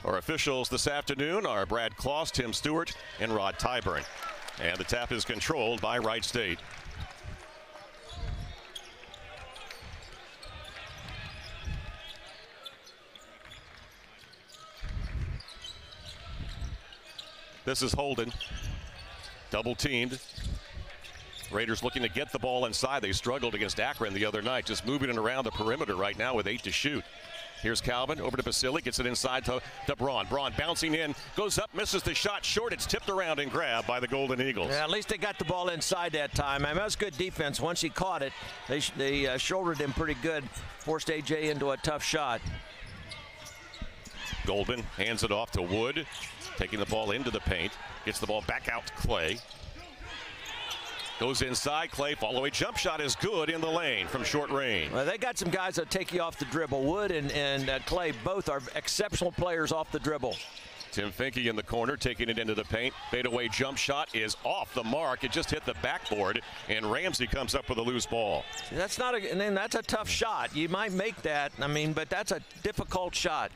Our officials this afternoon are Brad Kloss, Tim Stewart, and Rod Tyburn. And the tap is controlled by Wright State. This is Holden, double teamed. Raiders looking to get the ball inside. They struggled against Akron the other night, just moving it around the perimeter right now with 8 to shoot. Here's Calvin over to Basili, gets it inside to Braun. Braun bouncing in, goes up, misses the shot short. It's tipped around and grabbed by the Golden Eagles. Yeah, at least they got the ball inside that time. I mean, that was good defense. Once he caught it, they shouldered him pretty good, forced AJ into a tough shot. Goldman hands it off to Wood, taking the ball into the paint, gets the ball back out to Clay. Goes inside, Clay, follow-away jump shot is good in the lane from short range. Well, they got some guys that take you off the dribble. Wood and Clay both are exceptional players off the dribble. Tim Finke in the corner, taking it into the paint. Fadeaway jump shot is off the mark. It just hit the backboard, and Ramsey comes up with a loose ball. That's not and then that's a tough shot. You might make that, I mean, but that's a difficult shot.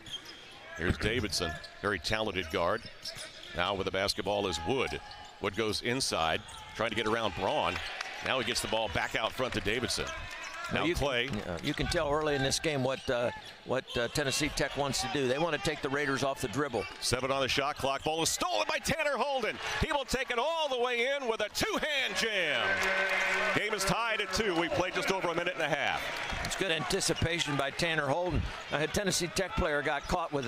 Here's Davidson, very talented guard. Now with the basketball is Wood. Wood goes inside, trying to get around Braun. Now he gets the ball back out front to Davidson. Now Clay. You can tell early in this game what Tennessee Tech wants to do. They want to take the Raiders off the dribble. 7 on the shot clock. Ball is stolen by Tanner Holden. He will take it all the way in with a two-hand jam. Game is tied at 2. We played just over a minute and a half. It's good anticipation by Tanner Holden. A Tennessee Tech player got caught with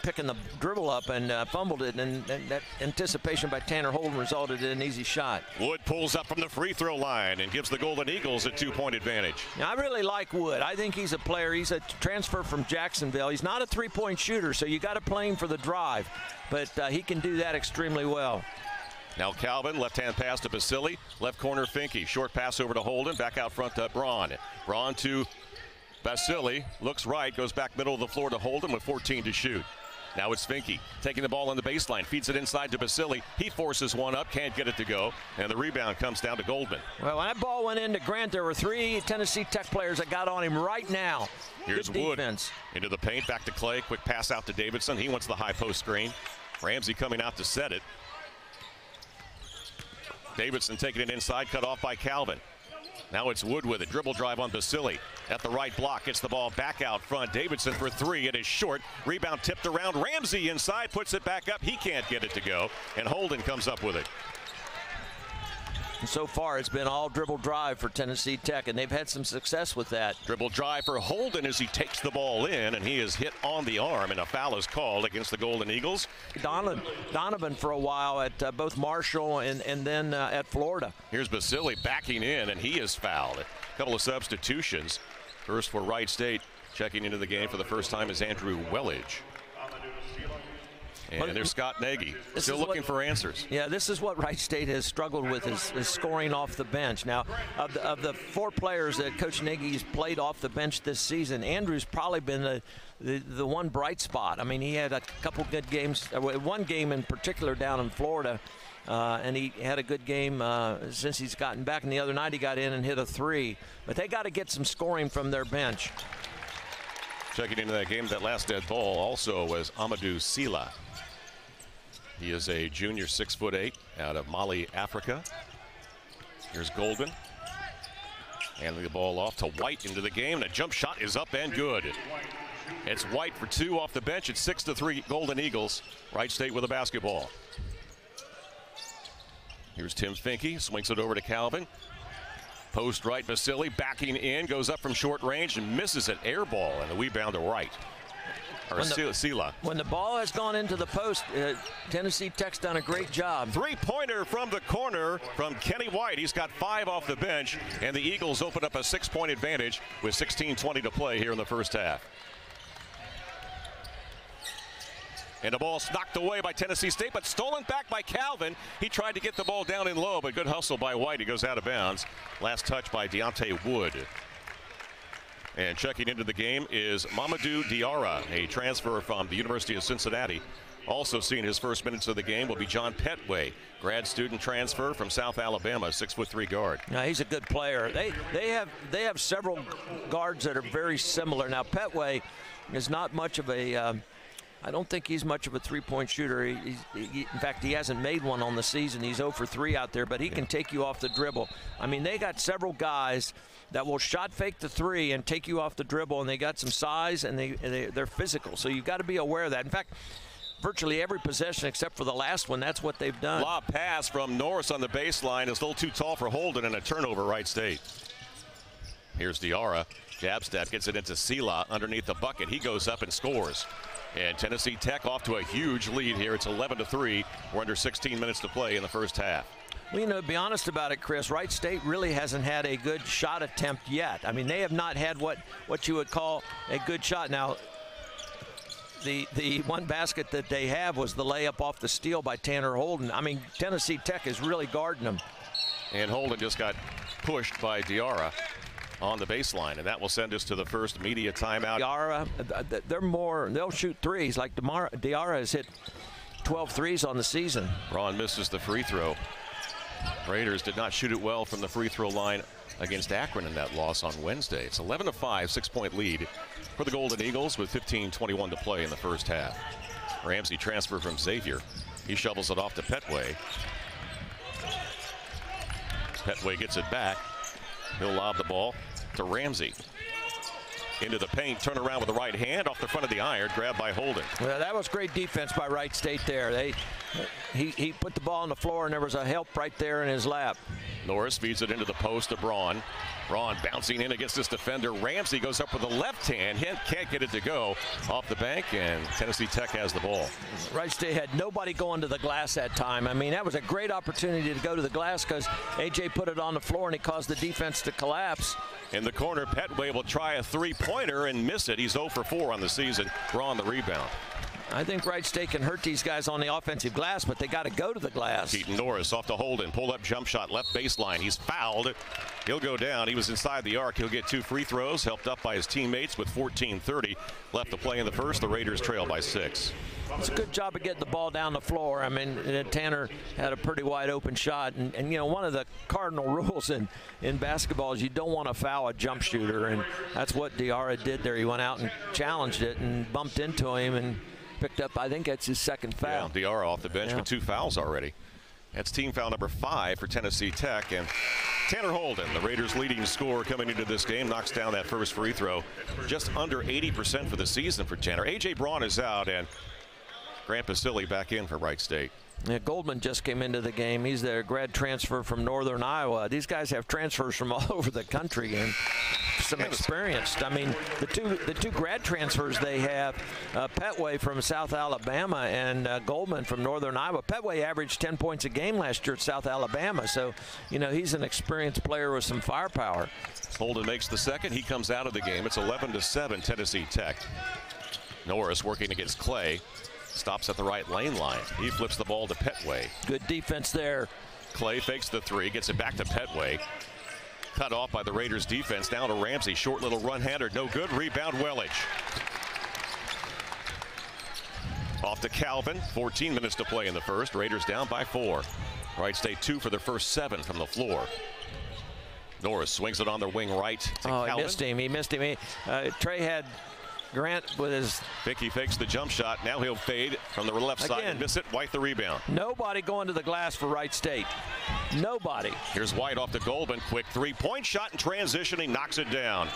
picking the dribble up and fumbled it, and that anticipation by Tanner Holden resulted in an easy shot. Wood pulls up from the free throw line and gives the Golden Eagles a 2-point advantage. Now, I really like Wood. I think he's a player. He's a transfer from Jacksonville. He's not a three-point shooter, so you got to play him for the drive, but he can do that extremely well. Now Calvin, left-hand pass to Basili, left corner Finke, short pass over to Holden, back out front to Braun. Braun to Basili, looks right, goes back middle of the floor to Holden with 14 to shoot. Now it's Finke taking the ball on the baseline, feeds it inside to Basili. He forces one up, can't get it to go, and the rebound comes down to Goldman. Well, when that ball went into Grant, there were 3 Tennessee Tech players that got on him right now. Here's Wood into the paint, back to Clay, quick pass out to Davidson. He wants the high post screen. Ramsey coming out to set it. Davidson taking it inside, cut off by Calvin. Now it's Wood with it. Dribble drive on Basili. At the right block, gets the ball back out front. Davidson for 3. It is short. Rebound tipped around. Ramsey inside, puts it back up. He can't get it to go. And Holden comes up with it. And so far, it's been all dribble drive for Tennessee Tech, and they've had some success with that. Dribble drive for Holden as he takes the ball in, and he is hit on the arm, and a foul is called against the Golden Eagles. Donovan for a while at both Marshall and then at Florida. Here's Basili backing in, and he is fouled. A couple of substitutions. First for Wright State, checking into the game for the first time is Andrew Wellage. And there's Scott Nagy, still looking for answers. Yeah, this is what Wright State has struggled with is scoring off the bench. Now, of the 4 players that Coach Nagy's played off the bench this season, Andrew's probably been the one bright spot. I mean, he had a couple good games, one game in particular down in Florida, and he had a good game since he's gotten back. And the other night he got in and hit a 3. But they got to get some scoring from their bench. Checking into that game, that last dead ball also was Amadou Sila. He is a junior, 6'8", out of Mali, Africa. Here's Goldman. Handing the ball off to White into the game. The jump shot is up and good. It's White for 2 off the bench. It's 6-3 Golden Eagles. Wright State with a basketball. Here's Tim Finke. Swings it over to Calvin. Post right, Basili backing in. Goes up from short range and misses an air ball. And the rebound to Wright. Sila. When the ball has gone into the post, Tennessee Tech's done a great job. 3-pointer from the corner from Kenny White. He's got 5 off the bench, and the Eagles open up a 6-point advantage with 16:20 to play here in the first half. And the ball's knocked away by Tennessee State, but stolen back by Calvin. He tried to get the ball down in low, but good hustle by White. He goes out of bounds. Last touch by Deontay Wood. And checking into the game is Mamadou Diarra, a transfer from the University of Cincinnati. Also seeing his first minutes of the game will be John Petway, grad student transfer from South Alabama, 6'3" guard. Now he's a good player. They have several guards that are very similar. Now Petway is not much of a I don't think he's much of a three-point shooter. In fact, he hasn't made one on the season. He's 0 for 3 out there, but he can take you off the dribble. I mean, they got several guys that will shot fake the three and take you off the dribble, and they got some size, and they're physical. So you've got to be aware of that. In fact, virtually every possession except for the last one, that's what they've done. Lob pass from Norris on the baseline is a little too tall for Holden, and a turnover, Wright State. Here's Diarra. Jab step, gets it into Sela underneath the bucket. He goes up and scores. And Tennessee Tech off to a huge lead here. It's 11-3. We're under 16 minutes to play in the first half. Well, you know, to be honest about it, Chris, Wright State really hasn't had a good shot attempt yet. I mean, they have not had what you would call a good shot. Now, the one basket that they have was the layup off the steal by Tanner Holden. I mean, Tennessee Tech is really guarding them. And Holden just got pushed by Diarra on the baseline, and that will send us to the first media timeout. Diarra, they'll shoot threes. Like Diarra has hit 12 threes on the season. Braun misses the free throw. Raiders did not shoot it well from the free throw line against Akron in that loss on Wednesday. It's 11-5, 6-point lead for the Golden Eagles with 15:21 to play in the first half. Ramsey transfer from Xavier. He shovels it off to Petway. Petway gets it back. He'll lob the ball to Ramsey. Into the paint, turn around with the right hand off the front of the iron, grabbed by Holden. Well, that was great defense by Wright State there. He put the ball on the floor, and there was a help right there in his lap. Norris feeds it into the post to Braun. Braun bouncing in against this defender. Ramsey goes up with the left hand. Can't get it to go off the bank, and Tennessee Tech has the ball. Wright State had nobody going to the glass that time. I mean, that was a great opportunity to go to the glass because A.J. put it on the floor, and he caused the defense to collapse. In the corner, Petway will try a three-pointer and miss it. He's 0 for 4 on the season. Braun the rebound. I think Wright State can hurt these guys on the offensive glass, but they got to go to the glass. Keaton Norris off to Holden. Pull-up jump shot, left baseline. He's fouled. He'll go down. He was inside the arc. He'll get 2 free throws, helped up by his teammates with 14:30 left to play in the first. The Raiders trail by 6. It's a good job of getting the ball down the floor. I mean, Tanner had a pretty wide open shot. And you know, one of the cardinal rules in basketball is you don't want to foul a jump shooter. And that's what Diarra did there. He went out and challenged it and bumped into him and picked up, I think that's his second foul. Yeah, Diarra off the bench with 2 fouls already. That's team foul number 5 for Tennessee Tech. And Tanner Holden, the Raiders' leading scorer coming into this game, knocks down that first free throw. Just under 80% for the season for Tanner. A.J. Braun is out, and Grant Basile back in for Wright State. Yeah, Goldman just came into the game. He's their grad transfer from Northern Iowa. These guys have transfers from all over the country and some experienced. I mean, the two grad transfers they have, Petway from South Alabama and Goldman from Northern Iowa. Petway averaged 10 points a game last year at South Alabama, so you know he's an experienced player with some firepower. Holden makes the second. He comes out of the game. It's 11-7 Tennessee Tech. Norris working against Clay. Stops at the right lane line. He flips the ball to Petway. Good defense there. Clay fakes the 3, gets it back to Petway. Cut off by the Raiders defense. Down to Ramsey. Short little run-hander. No good. Rebound Wellich. Off to Calvin. 14 minutes to play in the first. Raiders down by 4. Wright State 2 for their first 7 from the floor. Norris swings it on their wing right to Calvin. He missed him. Trey had Grant with his... He fakes the jump shot. Now he'll fade from the left side and miss it. White the rebound. Nobody going to the glass for Wright State. Nobody. Here's White off to Goldman. Quick three-point shot in transition. He knocks it down.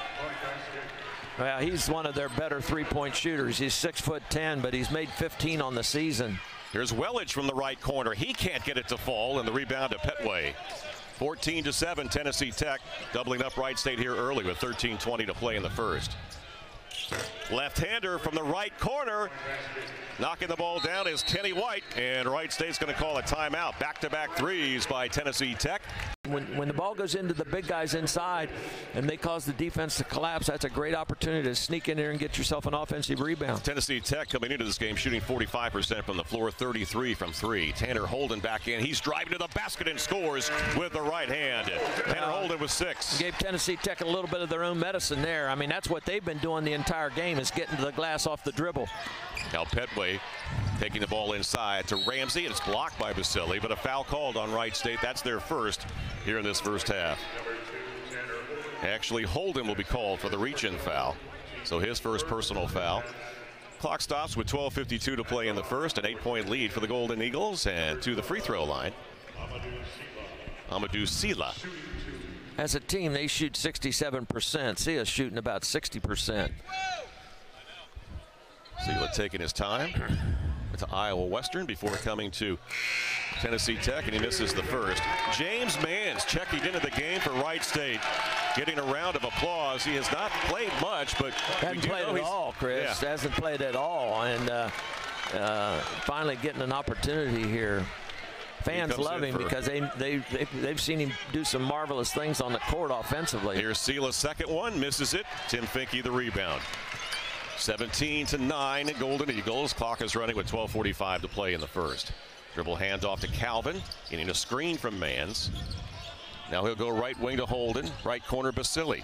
Well, he's one of their better three-point shooters. He's 6'10", but he's made 15 on the season. Here's Wellich from the right corner. He can't get it to fall, and the rebound to Petway. 14-7 Tennessee Tech, doubling up Wright State here early with 13:20 to play in the first. Left-hander from the right corner. Knocking the ball down is Kenny White, and Wright State's going to call a timeout. Back-to-back threes by Tennessee Tech. When the ball goes into the big guys inside and they cause the defense to collapse, that's a great opportunity to sneak in there and get yourself an offensive rebound. Tennessee Tech coming into this game shooting 45% from the floor, 33 from 3. Tanner Holden back in. He's driving to the basket and scores with the right hand. Tanner Holden with 6. Gave Tennessee Tech a little bit of their own medicine there. I mean, that's what they've been doing the entire game, is getting to the glass off the dribble. Now Petway taking the ball inside to Ramsey. It's blocked by Basile, but a foul called on Wright State. That's their first here in this first half. Actually, Holden will be called for the reach-in foul. So his first personal foul. Clock stops with 12:52 to play in the first. An 8-point lead for the Golden Eagles. And to the free throw line, Amadou Sila. As a team, they shoot 67%. Sila's shooting about 60%. Sila taking his time to Iowa Western before coming to Tennessee Tech, and he misses the first. James Manns checking into the game for Wright State, getting a round of applause. He has not played much, but hasn't played at all, Chris. Yeah. Hasn't played at all, and finally getting an opportunity here. Fans love him because they've seen him do some marvelous things on the court offensively. Here's Sila's second one, misses it. Tim Finke the rebound. 17-9 Golden Eagles. Clock is running with 12:45 to play in the first. Dribble handoff to Calvin, getting a screen from Manns. Now he'll go right wing to Holden, right corner Basili.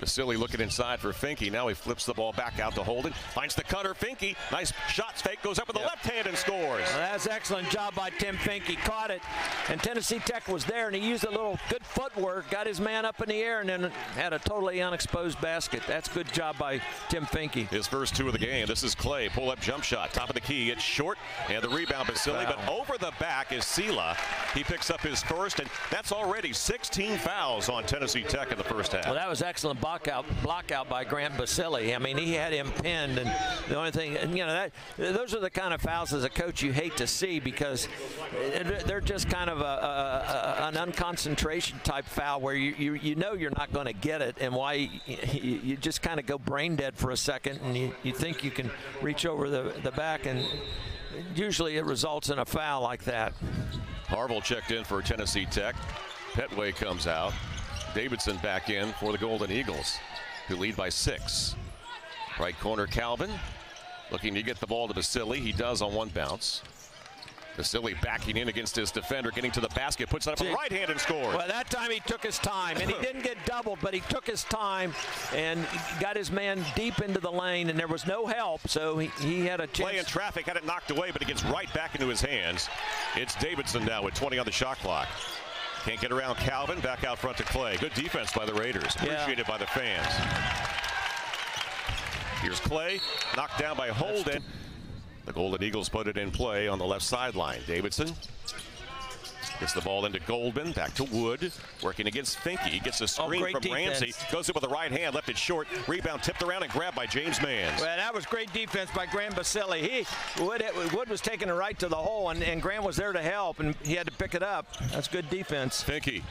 Basili looking inside for Finke. Now he flips the ball back out to Holden. Finds the cutter, Finke. Nice shot fake, goes up with the left hand and scores. Well, that's an excellent job by Tim Finke. Caught it, and Tennessee Tech was there, and he used a little good footwork, got his man up in the air, and then had a totally unexposed basket. That's good job by Tim Finke. His first two of the game. This is Clay. Pull-up jump shot. Top of the key. It's short, and the rebound Basili. But over the back is Sila. He picks up his first, and that's already 16 fouls on Tennessee Tech in the first half. Well, that was excellent block out by Grant Basili. I mean, he had him pinned, and the only thing, and you know, those are the kind of fouls as a coach you hate to see, because they're just kind of an unconcentration type foul where you know you're not going to get it, and why you just kind of go brain dead for a second, and you think you can reach over the back, and usually it results in a foul like that. Harville checked in for Tennessee Tech. Petway comes out. Davidson back in for the Golden Eagles, who lead by 6. Right corner Calvin looking to get the ball to Basili. He does on one bounce. Basili backing in against his defender, getting to the basket, puts it up with the right hand and scores. Well, that time he took his time, and he didn't get doubled, but he took his time and got his man deep into the lane, and there was no help, so he had a chance. Play in traffic, had it knocked away, but it gets right back into his hands. It's Davidson now with 20 on the shot clock. Can't get around Calvin, back out front to Clay. Good defense by the Raiders, appreciated by the fans. Here's Clay, knocked down by Holden. The Golden Eagles put it in play on the left sideline. Davidson gets the ball into Goldman, back to Wood, working against Finke. Gets a screen from Ramsey, goes in with the right hand, left it short. Rebound tipped around and grabbed by James Manns. Well, that was great defense by Grant Basili. Wood was taking it right to the hole, and Grant was there to help, and he had to pick it up. That's good defense. Finke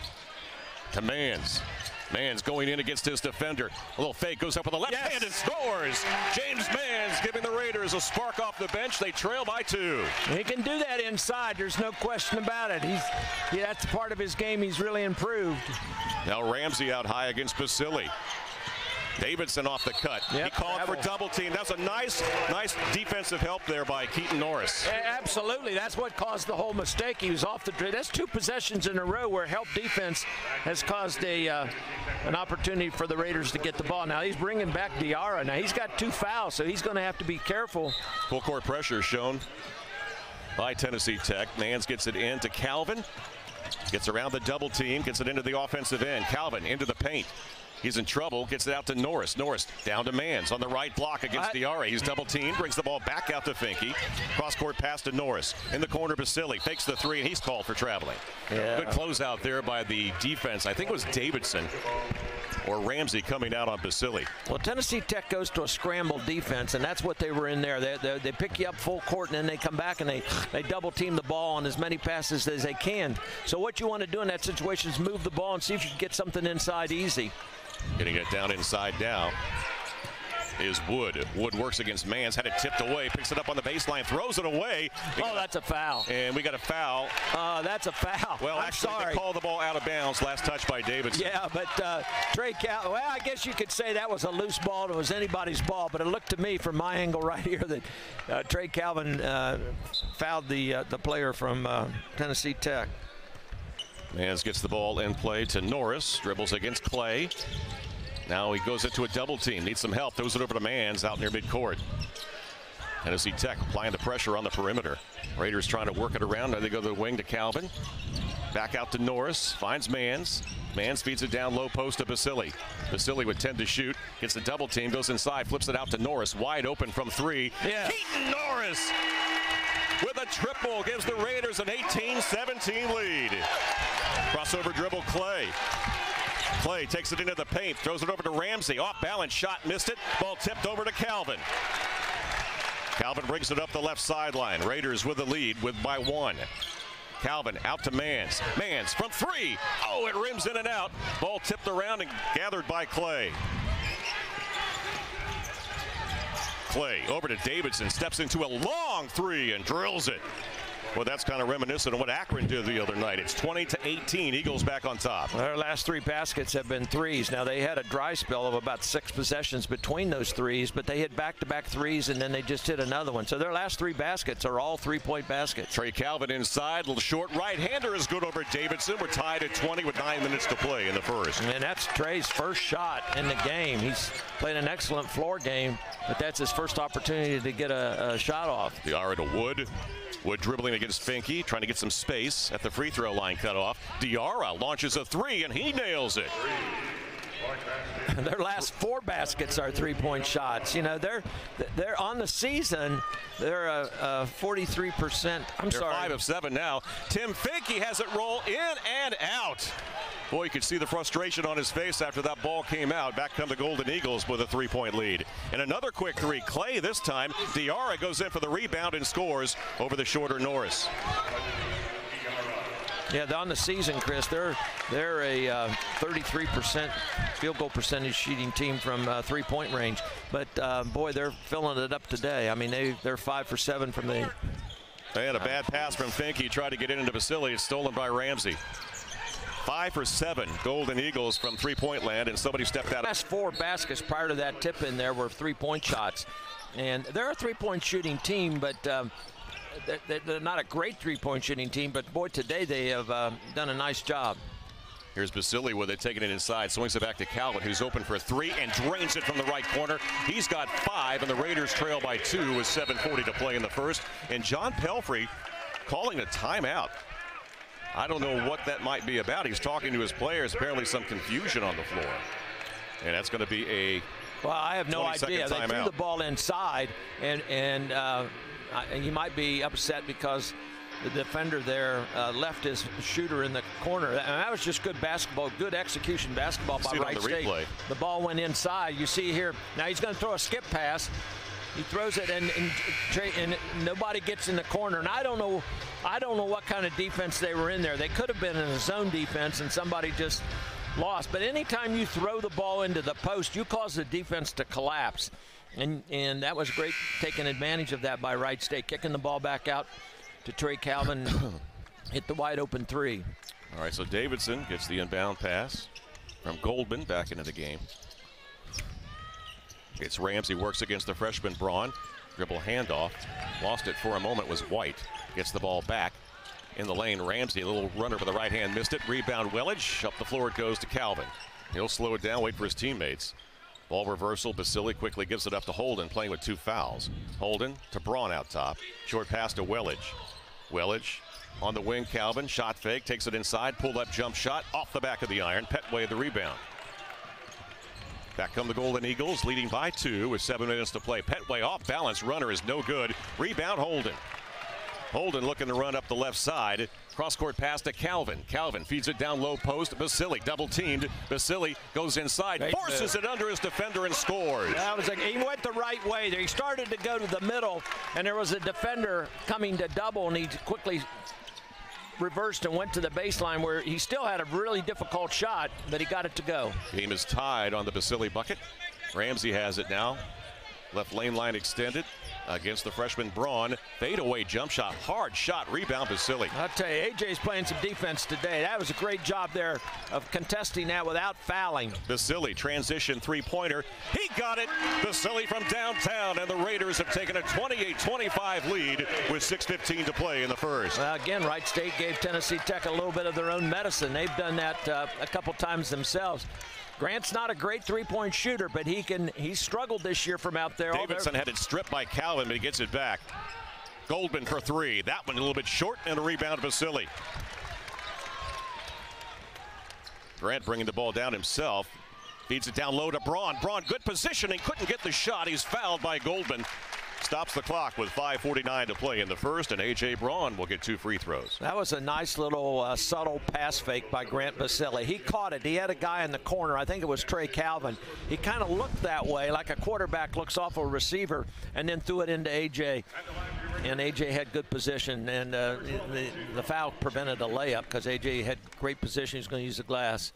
to Manns. Manns going in against his defender. A little fake, goes up with the left hand and scores. James Manns giving the Raiders a spark off the bench. They trail by 2. He can do that inside. There's no question about it. That's part of his game. He's really improved. Now Ramsey out high against Basili. Davidson off the cut. He called for double team. That's a nice defensive help there by Keaton Norris. Absolutely. That's what caused the whole mistake. He was off the dribble. That's 2 possessions in a row where help defense has caused an opportunity for the Raiders to get the ball. Now he's bringing back Diarra. Now he's got 2 fouls, so he's going to have to be careful. Full court pressure shown by Tennessee Tech. Manns gets it in to Calvin. Gets around the double team. Gets it into the offensive end. Calvin into the paint. He's in trouble, gets it out to Norris. Norris down to Manns on the right block against Diarra. He's double teamed, brings the ball back out to Finke. Cross-court pass to Norris. In the corner, Basili fakes the 3, and he's called for traveling. Good closeout there by the defense. I think it was Davidson or Ramsey coming out on Basili. Well, Tennessee Tech goes to a scramble defense, and that's what they were in there. They pick you up full court, and then they come back and they double team the ball on as many passes as they can. So what you want to do in that situation is move the ball and see if you can get something inside easy. Getting it down inside now is Wood. Wood works against Manns, had it tipped away, picks it up on the baseline, throws it away. That's a foul. And we got a foul. That's a foul. Well, actually, they called the ball out of bounds. Last touch by Davidson. Yeah, but Trey Calvin, well, I guess you could say that was a loose ball. It was anybody's ball, but it looked to me from my angle right here that Trey Calvin fouled the player from Tennessee Tech. Manns gets the ball in play to Norris. Dribbles against Clay. Now he goes into a double team. Needs some help. Throws it over to Manns out near midcourt. Tennessee Tech applying the pressure on the perimeter. Raiders trying to work it around. Now they go to the wing to Calvin. Back out to Norris. Finds Manns. Mans feeds it down low post to Basili. Basili with 10 to shoot. Gets the double team, goes inside, flips it out to Norris. Wide open from 3. Yeah. Keaton Norris with a triple gives the Raiders an 18-17 lead. Crossover dribble Clay. Clay takes it into the paint, throws it over to Ramsey. Off balance shot, missed it. Ball tipped over to Calvin. Calvin brings it up the left sideline. Raiders with the lead by 1. Calvin out to Mans. Mans from 3. Oh, it rims in and out. Ball tipped around and gathered by Clay. Clay over to Davidson. Steps into a long 3 and drills it. Well, that's kind of reminiscent of what Akron did the other night. It's 20-18. Eagles back on top. Their last 3 baskets have been threes. Now, they had a dry spell of about 6 possessions between those threes, but they hit back-to-back threes, and then they just hit another one. So their last 3 baskets are all 3-point baskets. Trey Calvin inside. Little short right-hander is good over Davidson. We're tied at 20 with 9 minutes to play in the first. And that's Trey's first shot in the game. He's played an excellent floor game, but that's his first opportunity to get a shot off. Diarra to Wood. Wood dribbling against Finke, trying to get some space at the free throw line cut off. Diarra launches a 3, and he nails it. Their last 4 baskets are 3-point shots. You know, they're on the season. They're 43%. They're 5 of 7 now. Tim Finke has it roll in and out. Boy, you could see the frustration on his face after that ball came out. Back come the Golden Eagles with a 3-point lead. And another quick 3. Clay this time. Diarra goes in for the rebound and scores over the shorter Norris. Yeah, on the season, Chris, they're a 33% field goal percentage shooting team from 3-point range. But, boy, they're filling it up today. I mean, they're 5 for 7 from the... They had a bad pass from Finke. Tried to get it into Basili. It's stolen by Ramsey. 5 for 7 Golden Eagles from 3-point land, and somebody stepped out. Last 4 baskets prior to that tip in there were 3-point shots. And they're a 3-point shooting team, but they're not a great 3-point shooting team. But, boy, today they have done a nice job. Here's Basili with it, taking it inside, swings it back to Calvin, who's open for 3 and drains it from the right corner. He's got 5, and the Raiders trail by 2 with 7:40 to play in the first. And John Pelfrey calling a timeout. I don't know what that might be about. He's talking to his players. Apparently some confusion on the floor. And that's going to be a Well, I have no idea. They threw the ball inside, and you might be upset because the defender there left his shooter in the corner. And that was just good basketball, good execution basketball by Wright State. The ball went inside. You see here, now he's going to throw a skip pass. He throws it, and nobody gets in the corner. And I don't know what kind of defense they were in there. They could have been in a zone defense, and somebody just lost. But anytime you throw the ball into the post, you cause the defense to collapse. And that was great, taking advantage of that by Wright State, kicking the ball back out to Trey Calvin, hit the wide open 3. All right, so Davidson gets the inbound pass from Goldman back into the game. It's Ramsey, works against the freshman Braun. Dribble handoff. Lost it for a moment was White. Gets the ball back in the lane. Ramsey, a little runner with the right hand, missed it. Rebound Welledge. Up the floor it goes to Calvin. He'll slow it down, wait for his teammates. Ball reversal. Basili quickly gives it up to Holden, playing with 2 fouls. Holden to Braun out top. Short pass to Welledge. Welledge on the wing. Calvin, shot fake, takes it inside. Pulled up jump shot off the back of the iron. Petway the rebound. Back come the Golden Eagles, leading by 2 with 7 minutes to play. Petway off balance, runner is no good. Rebound Holden. Holden looking to run up the left side. Cross-court pass to Calvin. Calvin feeds it down low post. Basili double teamed. Basili goes inside, forces it under his defender and scores. That was he went the right way there. He started to go to the middle, and there was a defender coming to double, and he quickly reversed and went to the baseline where he still had a really difficult shot, but he got it to go. Game is tied on the Basili bucket. Ramsey has it now. Left lane line extended against the freshman Braun. Fadeaway jump shot, hard shot, rebound Basili. I'll tell you, AJ's playing some defense today. That was a great job there of contesting that without fouling. Basili, transition 3-pointer. He got it. Basili from downtown, and the Raiders have taken a 28-25 lead with 6:15 to play in the first. Well, again, Wright State gave Tennessee Tech a little bit of their own medicine. They've done that a couple times themselves. Grant's not a great 3-point shooter, but he's struggled this year from out there. Davidson had it stripped by Calvin, but he gets it back. Goldman for 3. That one a little bit short, and a rebound to Basili. Grant bringing the ball down himself. Feeds it down low to Braun. Braun, good positioning. Couldn't get the shot. He's fouled by Goldman. Stops the clock with 5:49 to play in the first, and A.J. Braun will get 2 free throws. That was a nice little subtle pass fake by Grant Basile. He caught it. He had a guy in the corner. I think it was Trey Calvin. He kind of looked that way, like a quarterback looks off a receiver, and then threw it into A.J. And A.J. had good position, and the foul prevented a layup because A.J. had great position. He's going to use the glass.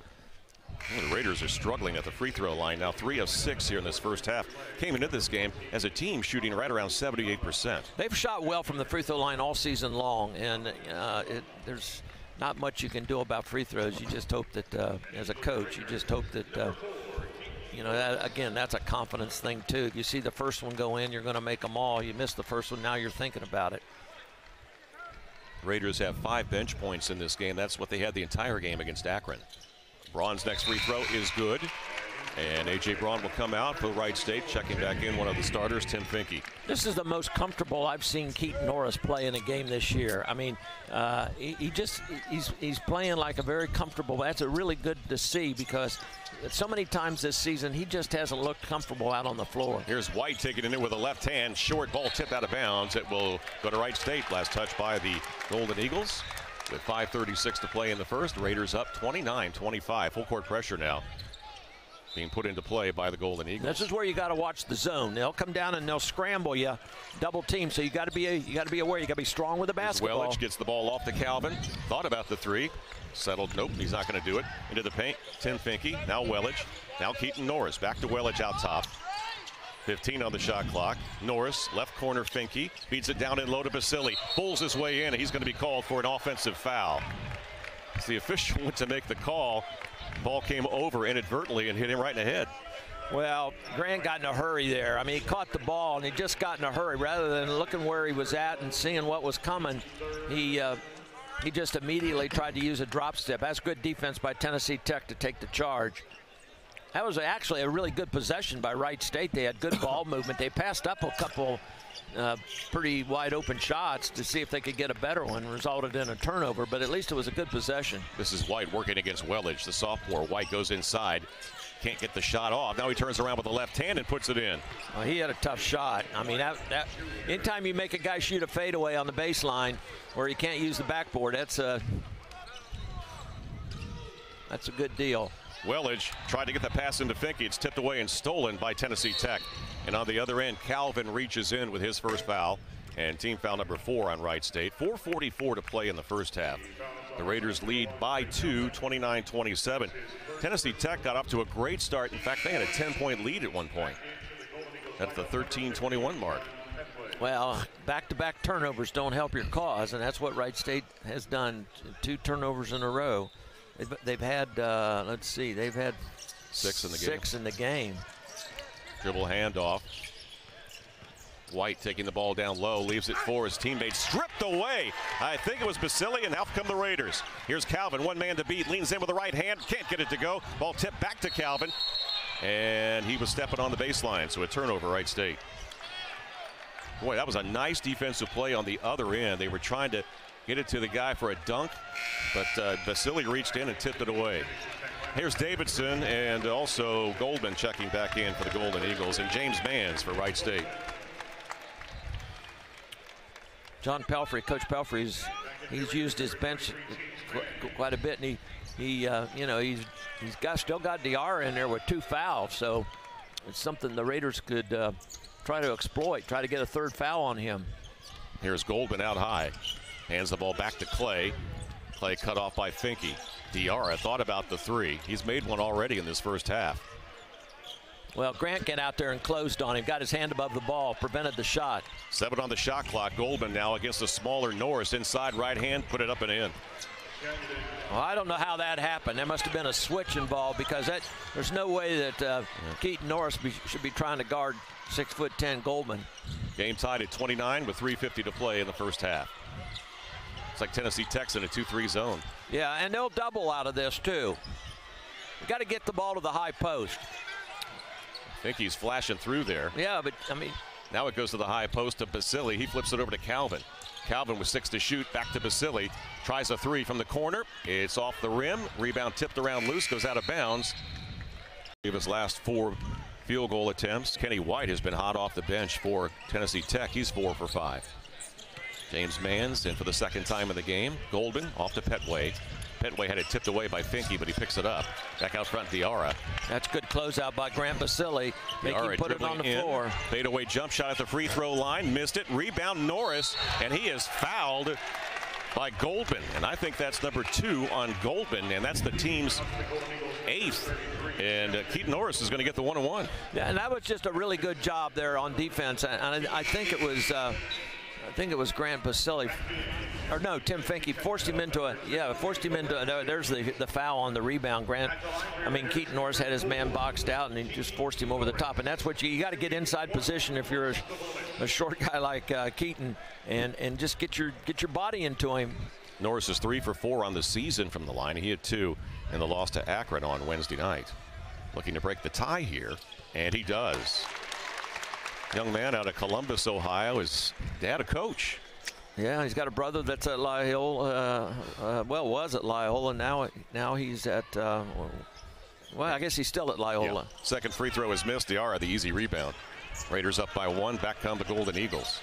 Well, the Raiders are struggling at the free throw line now. 3 of 6 here in this first half. Came into this game as a team shooting right around 78%. They've shot well from the free throw line all season long, and there's not much you can do about free throws. You just hope that, as a coach, you just hope that, again, that's a confidence thing too. If you see the first one go in, you're going to make them all. You miss the first one, now you're thinking about it. Raiders have 5 bench points in this game. That's what they had the entire game against Akron. Braun's next free throw is good. And A.J. Braun will come out for Wright State. Checking back in, one of the starters, Tim Finke. This is the most comfortable I've seen Keaton Norris play in a game this year. I mean, he's playing like a very comfortable. That's a really good to see because so many times this season he just hasn't looked comfortable out on the floor. Here's White taking it in with a left hand. Short ball tipped out of bounds. It will go to Wright State. Last touch by the Golden Eagles. With 5:36 to play in the first, Raiders up 29-25. Full court pressure now being put into play by the Golden Eagles. This is where you got to watch the zone. They'll come down and they'll scramble you, double team. So you got to be aware. You got to be strong with the basketball. Wellich gets the ball off to Calvin. Thought about the 3. Settled. Nope, he's not going to do it. Into the paint. Tim Finke. Now Wellich. Now Keaton Norris. Back to Wellich out top. 15 on the shot clock. Norris, left corner, Finke. Beats it down in low to Basile. Pulls his way in, and he's going to be called for an offensive foul. As the official went to make the call, ball came over inadvertently and hit him right in the head. Well, Grant got in a hurry there. I mean, he caught the ball, and he just got in a hurry. Rather than looking where he was at and seeing what was coming, he just immediately tried to use a drop step. That's good defense by Tennessee Tech to take the charge. That was actually a really good possession by Wright State. They had good ball movement. They passed up a couple pretty wide open shots to see if they could get a better one. Resulted in a turnover, but at least it was a good possession. This is White working against Wellich, the sophomore. White goes inside. Can't get the shot off. Now he turns around with the left hand and puts it in. Well, he had a tough shot. I mean, anytime you make a guy shoot a fadeaway on the baseline where he can't use the backboard, that's a good deal. Wellich tried to get the pass into Finke. It's tipped away and stolen by Tennessee Tech. And on the other end, Calvin reaches in with his first foul. And team foul number 4 on Wright State. 4:44 to play in the first half. The Raiders lead by 2, 29-27. Tennessee Tech got up to a great start. In fact, they had a 10-point lead at one point. At the 13-21 mark. Well, back-to-back turnovers don't help your cause, and that's what Wright State has done. 2 turnovers in a row. They've had, let's see, they've had 6 in the game. 6 in the game. Dribble handoff. White taking the ball down low, leaves it for his teammates. Stripped away. I think it was Basile, and out come the Raiders. Here's Calvin, one man to beat, leans in with the right hand, can't get it to go. Ball tipped back to Calvin, and he was stepping on the baseline, so a turnover, Wright State. Boy, that was a nice defensive play on the other end. They were trying to get it to the guy for a dunk, but Basile reached in and tipped it away. Here's Davidson and also Goldman checking back in for the Golden Eagles, and James Manns for Wright State. John Pelfrey, Coach Pelfrey's, he's used his bench quite a bit, and he's still got DR in there with 2 fouls, so it's something the Raiders could try to exploit, try to get a 3rd foul on him. Here's Goldman out high, hands the ball back to Clay. Clay cut off by Finke. DR thought about the 3. He's made one already in this first half. Well, Grant got out there and closed on him, got his hand above the ball, prevented the shot. 7 on the shot clock. Goldman now against the smaller Norris. Inside right hand, put it up and in. Well, I don't know how that happened. There must have been a switch involved because there's no way that Keaton Norris should be trying to guard 6'10" Goldman. Game tied at 29 with 3:50 to play in the first half. It's like Tennessee Tech's in a 2-3 zone. Yeah, and they'll double out of this too. You got to get the ball to the high post. I think he's flashing through there. Yeah, but I mean, now it goes to the high post to Basile. He flips it over to Calvin. Calvin with 6 to shoot. Back to Basili. Tries a 3 from the corner. It's off the rim. Rebound tipped around loose. Goes out of bounds. Of his last 4 field goal attempts. Kenny White has been hot off the bench for Tennessee Tech. He's 4 for 5. James Manns in for the 2nd time in the game. Goldman off to Petway. Petway had it tipped away by Finke, but he picks it up. Back out front, Diarra. That's good closeout by Grant Basili. Make him put it on the floor. Fadeaway jump shot at the free throw line. Missed it. Rebound Norris, and he is fouled by Goldman. And I think that's number 2 on Goldman, and that's the team's 8th. And Keaton Norris is going to get the 1-on-1. Yeah, and that was just a really good job there on defense. And I think it was Grant Basili, or no, Tim Finke forced him into there's the foul on the rebound. Keaton Norris had his man boxed out, and he just forced him over the top. And that's what you got to get inside position if you're a short guy like Keaton, and just get your body into him. Norris is 3 for 4 on the season from the line. He had 2 in the loss to Akron on Wednesday night. Looking to break the tie here, and he does. Young man out of Columbus, Ohio, his dad a coach. Yeah, he's got a brother that's at Loyola, was at Loyola, and now he's at, I guess he's still at Loyola. Yeah. Second free throw is missed. Diarra, the easy rebound. Raiders up by 1. Back come the Golden Eagles.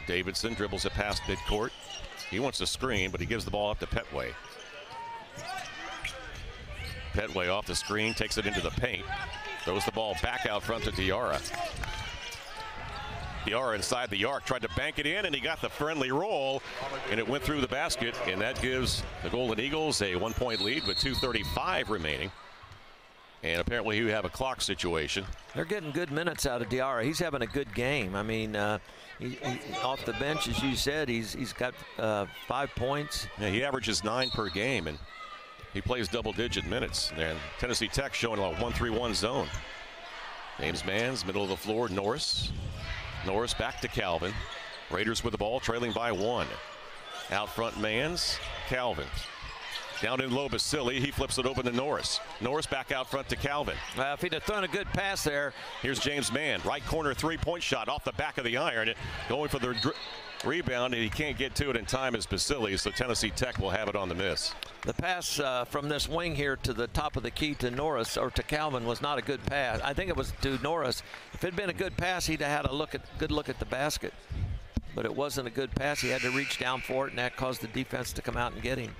Davidson dribbles it past midcourt. He wants to screen, but he gives the ball up to Petway. Petway off the screen, takes it into the paint. Throws the ball back out front to Diarra. Diarra inside the arc, tried to bank it in, and he got the friendly roll, and it went through the basket, and that gives the Golden Eagles a 1-point lead with 2:35 remaining. And apparently you have a clock situation. They're getting good minutes out of Diarra. He's having a good game. He off the bench, as you said, he's got 5 points. Yeah, he averages 9 per game, and he plays double-digit minutes. And Tennessee Tech showing a 1-3-1 zone. James Manns, middle of the floor. Norris back to Calvin. Raiders with the ball, trailing by 1. Out front, Manns. Calvin. Down in low, Basili. He flips it open to Norris. Norris back out front to Calvin. If he'd have thrown a good pass there. Here's James Mann. Right corner 3-point shot off the back of the iron. Going for the rebound, and he can't get to it in time as Basili, so Tennessee Tech will have it on the miss. The pass from this wing here to the top of the key to Norris, or to Calvin, was not a good pass. I think it was to Norris. If it had been a good pass, he'd have had a good look at the basket. But it wasn't a good pass. He had to reach down for it, and that caused the defense to come out and get him.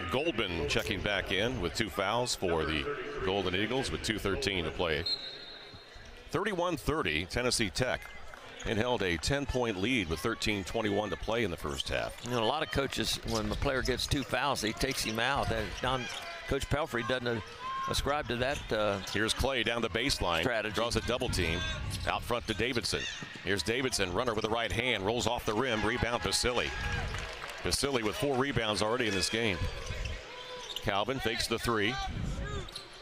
Goldman checking back in with 2 fouls for the Golden Eagles with 2:13 to play. 31-30, Tennessee Tech. And held a 10-point lead with 13:21 to play in the first half. A lot of coaches, when the player gets 2 fouls, he takes him out. Coach Pelfrey doesn't ascribe to that. Here's Clay down the baseline. Strategy. Draws a double team. Out front to Davidson. Here's Davidson, runner with the right hand, rolls off the rim. Rebound Basili. Basili with 4 rebounds already in this game. Calvin fakes the 3.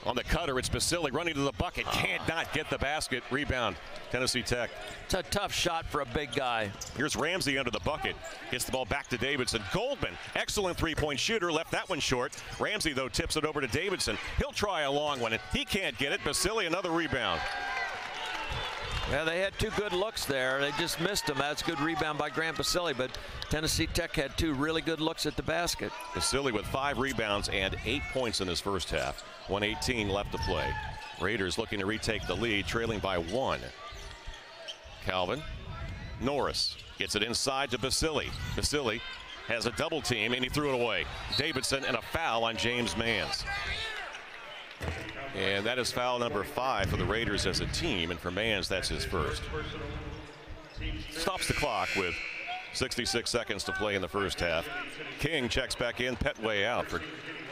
On the cutter, it's Basili running to the bucket. Can't not get the basket. Rebound, Tennessee Tech. It's a tough shot for a big guy. Here's Ramsey under the bucket. Gets the ball back to Davidson. Goldman, excellent 3-point shooter. Left that one short. Ramsey, though, tips it over to Davidson. He'll try a long one. He can't get it. Basili, another rebound. Yeah, they had 2 good looks there. They just missed them. That's a good rebound by Grant Basili, but Tennessee Tech had 2 really good looks at the basket. Basili with 5 rebounds and 8 points in his first half. 1:18 left to play. Raiders looking to retake the lead, trailing by 1. Calvin. Norris gets it inside to Basili. Basili has a double team, and he threw it away. Davidson, and a foul on James Manns. And that is foul number 5 for the Raiders as a team, and for Manns, that's his first. Stops the clock with 66 seconds to play in the first half. King checks back in, Petway out for